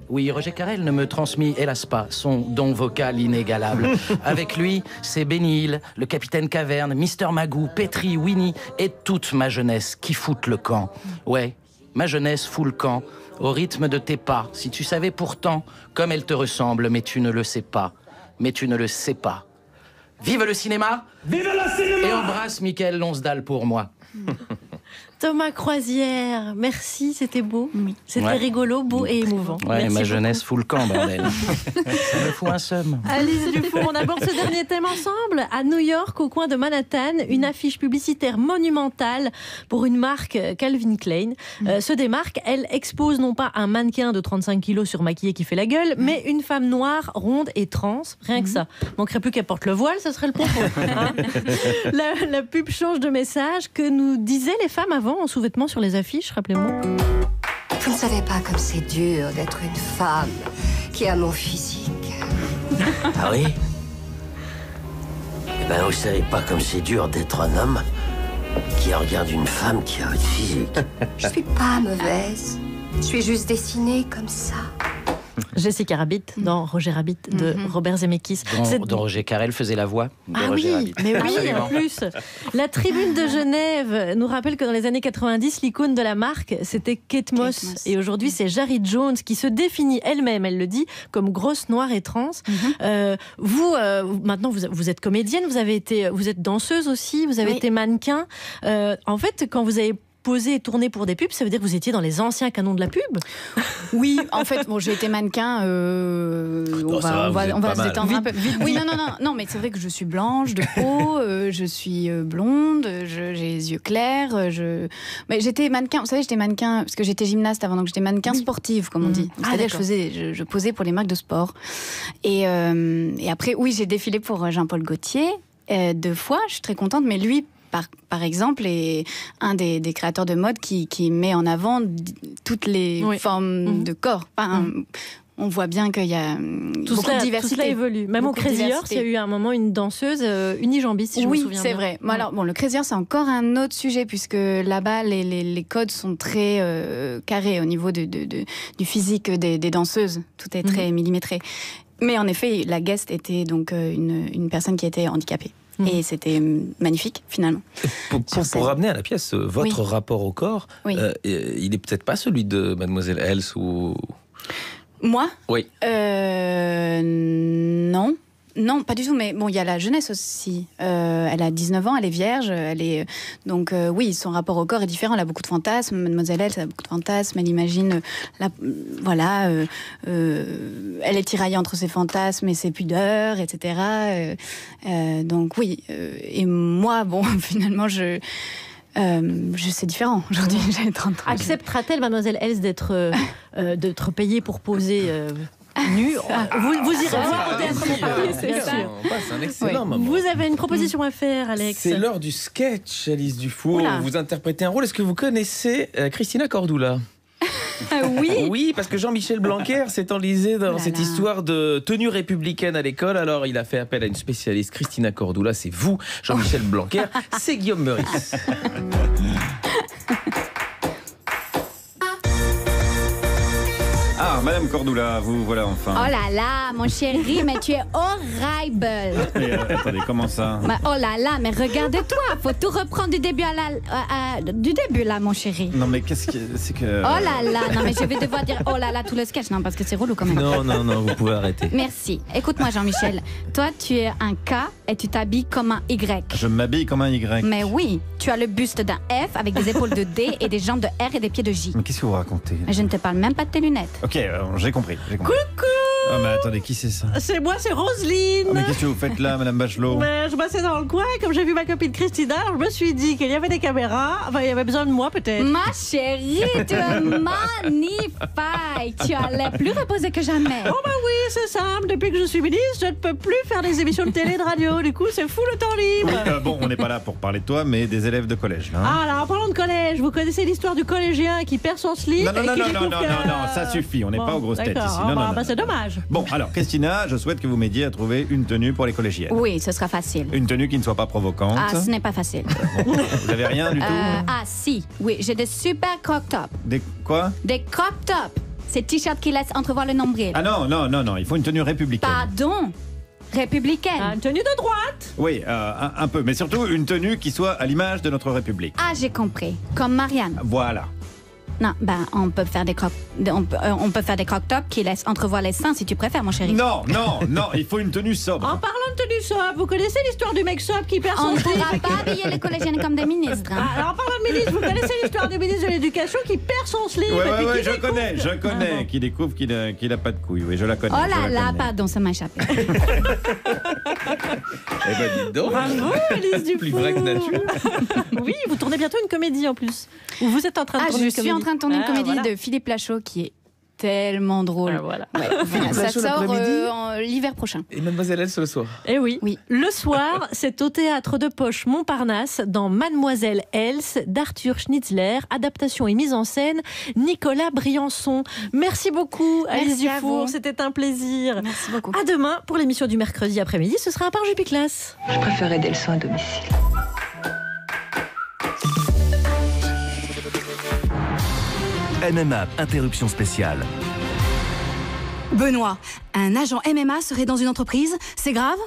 Oui, Roger Carrel ne me transmit, hélas pas, son don vocal inégalable. Avec lui, c'est Benny Hill, le capitaine Caverne, Mr Magoo, Petri, Winnie et toute ma jeunesse qui foutent le camp. Ouais, ma jeunesse fout le camp, au rythme de tes pas. Si tu savais pourtant comme elle te ressemble, mais tu ne le sais pas. Mais tu ne le sais pas. Vive le cinéma! Vive le cinéma! Et embrasse Michael Lonsdal pour moi. Thomas Croisière, merci, c'était beau. Oui. C'était Ouais. rigolo, beau et émouvant. Ouais, Merci ma beaucoup. jeunesse fout le camp, bordel. Ça me fout un seum. Alice Dufour, on aborde ce dernier thème ensemble. À New York, au coin de Manhattan, une affiche publicitaire monumentale pour une marque Calvin Klein se démarque. Elle expose non pas un mannequin de 35 kilos surmaquillé qui fait la gueule, mais une femme noire, ronde et trans. Rien que ça. Manquerait plus qu'elle porte le voile, ça serait le pompon. Hein. La pub change de message. Que nous disaient les femmes avant en sous-vêtements sur les affiches, rappelez-moi. Vous ne savez pas comme c'est dur d'être une femme qui a mon physique. Ah oui? Eh ben, vous savez pas comme c'est dur d'être un homme qui regarde une femme qui a votre physique. Je suis pas mauvaise. Je suis juste dessinée comme ça. Jessica Rabbit dans Roger Rabbit de Robert Zemeckis. Dont Roger Carrel faisait la voix de Roger Rabbit. Mais oui, Absolument. en plus. La Tribune de Genève nous rappelle que dans les années 90, l'icône de la marque, c'était Kate Moss. Et aujourd'hui, c'est Jari Jones qui se définit elle-même, elle le dit, comme grosse, noire et trans. Vous, maintenant, vous êtes comédienne, vous êtes danseuse aussi, vous avez été mannequin. En fait, quand vous avez posé et tourné pour des pubs, ça veut dire que vous étiez dans les anciens canons de la pub? Oui, en fait, bon, j'ai été mannequin. On va se détendre un peu. Oui, non, mais c'est vrai que je suis blanche de peau, je suis blonde, j'ai les yeux clairs. Mais j'étais mannequin. Vous savez, j'étais mannequin parce que j'étais gymnaste avant, donc j'étais mannequin sportive, comme on dit. C'est-à-dire que je posais pour les marques de sport. Et après, oui, j'ai défilé pour Jean-Paul Gaultier 2 fois. Je suis très contente, mais lui. Par exemple, est un des créateurs de mode qui met en avant toutes les formes de corps. Enfin, on voit bien qu'il y a beaucoup de diversité. Tout cela évolue. Même au Crazy Horse, il y a eu à un moment une danseuse unijambiste, si je me souviens bien. Oui, c'est vrai. Bon, alors, le Crazy Horse, c'est encore un autre sujet, puisque là-bas, les codes sont très carrés au niveau du physique des danseuses. Tout est très millimétré. Mais en effet, la guest était donc une personne qui était handicapée. Et c'était magnifique, finalement. Pour ramener à la pièce, votre rapport au corps, il n'est peut-être pas celui de Mademoiselle Else ou... Moi ? Oui. Non. Non, pas du tout, mais bon, il y a la jeunesse aussi. Elle a 19 ans, elle est vierge, donc oui, son rapport au corps est différent. Elle a beaucoup de fantasmes. Mademoiselle Elle a beaucoup de fantasmes. Elle imagine, elle est tiraillée entre ses fantasmes et ses pudeurs, etc. Donc oui. Et moi, bon, finalement, c'est différent aujourd'hui. J'ai 30 ans. Acceptera-t-elle, Mademoiselle Else, d'être payée pour poser nu? Vous irez voir au théâtre Montparnasse, c'est sûr. C'est un excellent moment. Vous avez une proposition à faire, Alex. C'est l'heure du sketch, Alice Dufour. Vous interprétez un rôle. Est-ce que vous connaissez Christina Cordula? Oui. Oui, parce que Jean-Michel Blanquer s'est enlisé dans cette histoire de tenue républicaine à l'école. Alors, il a fait appel à une spécialiste, Christina Cordula. C'est vous, Jean-Michel Blanquer. C'est Guillaume Meurice. Ah, Madame Cordula, vous voilà enfin. Oh là là, mon chéri, mais tu es horrible. Attendez, comment ça? Oh là là, mais regardez-toi, faut tout reprendre du début du début là, mon chéri. Non, mais qu'est-ce que c'est que... Oh là là, non mais je vais devoir dire oh là là tout le sketch, non parce que c'est relou quand même. Non, vous pouvez arrêter. Merci. Écoute-moi Jean-Michel, toi tu es un K et tu t'habilles comme un Y. Je m'habille comme un Y. Mais oui, tu as le buste d'un F avec des épaules de D et des jambes de R et des pieds de J. Mais qu'est-ce que vous racontez? Je ne te parle même pas de tes lunettes. Ok, j'ai compris. Coucou! Ah, mais attendez, qui c'est ça? C'est moi, c'est Roselyne. Mais qu'est-ce que vous faites là, Madame Bachelot? Mais je passais dans le coin, comme j'ai vu ma copine Christina, alors je me suis dit qu'il y avait des caméras, enfin il y avait besoin de moi peut-être. Ma chérie, tu es magnifique. Tu as l'air plus reposée que jamais. Oh bah oui, c'est simple, depuis que je suis ministre, je ne peux plus faire des émissions de télé et de radio, du coup c'est fou le temps libre. Oui, bon, on n'est pas là pour parler de toi, mais des élèves de collège, là. Ah, alors en parlant de collège, vous connaissez l'histoire du collégien qui perd son slip? Non, ça suffit, on n'est pas aux grosses têtes ici. Non, c'est dommage. Bon, alors Christina, je souhaite que vous m'aidiez à trouver une tenue pour les collégiennes. Oui, ce sera facile. Une tenue qui ne soit pas provocante. Ah, ce n'est pas facile. Vous n'avez rien du tout? Ah si, oui, j'ai des super crop tops. Des quoi? Des crop tops. Ces t-shirts qui laissent entrevoir le nombril. Ah non, il faut une tenue républicaine. Pardon? Républicaine. Une tenue de droite. Oui, un peu, mais surtout une tenue qui soit à l'image de notre République. Ah, j'ai compris. Comme Marianne. Voilà. Non, on peut faire des crop tops qui laissent entrevoir les seins si tu préfères, mon chéri. Non, il faut une tenue sobre. En parlant de tenue sobre, vous connaissez l'histoire du mec sobre qui perd On son ne slip? pourra pas habiller les collégiennes comme des ministres. Hein. Alors en parlant de ministre, vous connaissez l'histoire du ministre de l'Éducation qui perd son slip? Oui, je connais, qui découvre qu'il a pas de couilles. Oui, je la connais. Oh là là, pardon, ça m'a échappé. Eh ben dis donc. Bravo, Alice Dufour. Plus vrai que nature. Oui, vous tournez bientôt une comédie en plus. Ou vous êtes en train de tourner une comédie? Je suis en train de tourner une comédie de Philippe Lachaud qui est tellement drôle. Voilà. Philippe Ça Lachaud sort l'après-midi l'hiver prochain. Et Mademoiselle Else le soir. Eh oui. Le soir, c'est au théâtre de Poche Montparnasse dans Mademoiselle Else d'Arthur Schnitzler, adaptation et mise en scène Nicolas Briançon. Merci beaucoup Alice Dufour, c'était un plaisir. Merci beaucoup. À demain pour l'émission du mercredi après-midi, ce sera un par Jupiclass. Je préférais des leçons à domicile. MMA, interruption spéciale. Benoît, un agent MMA serait dans une entreprise, c'est grave ?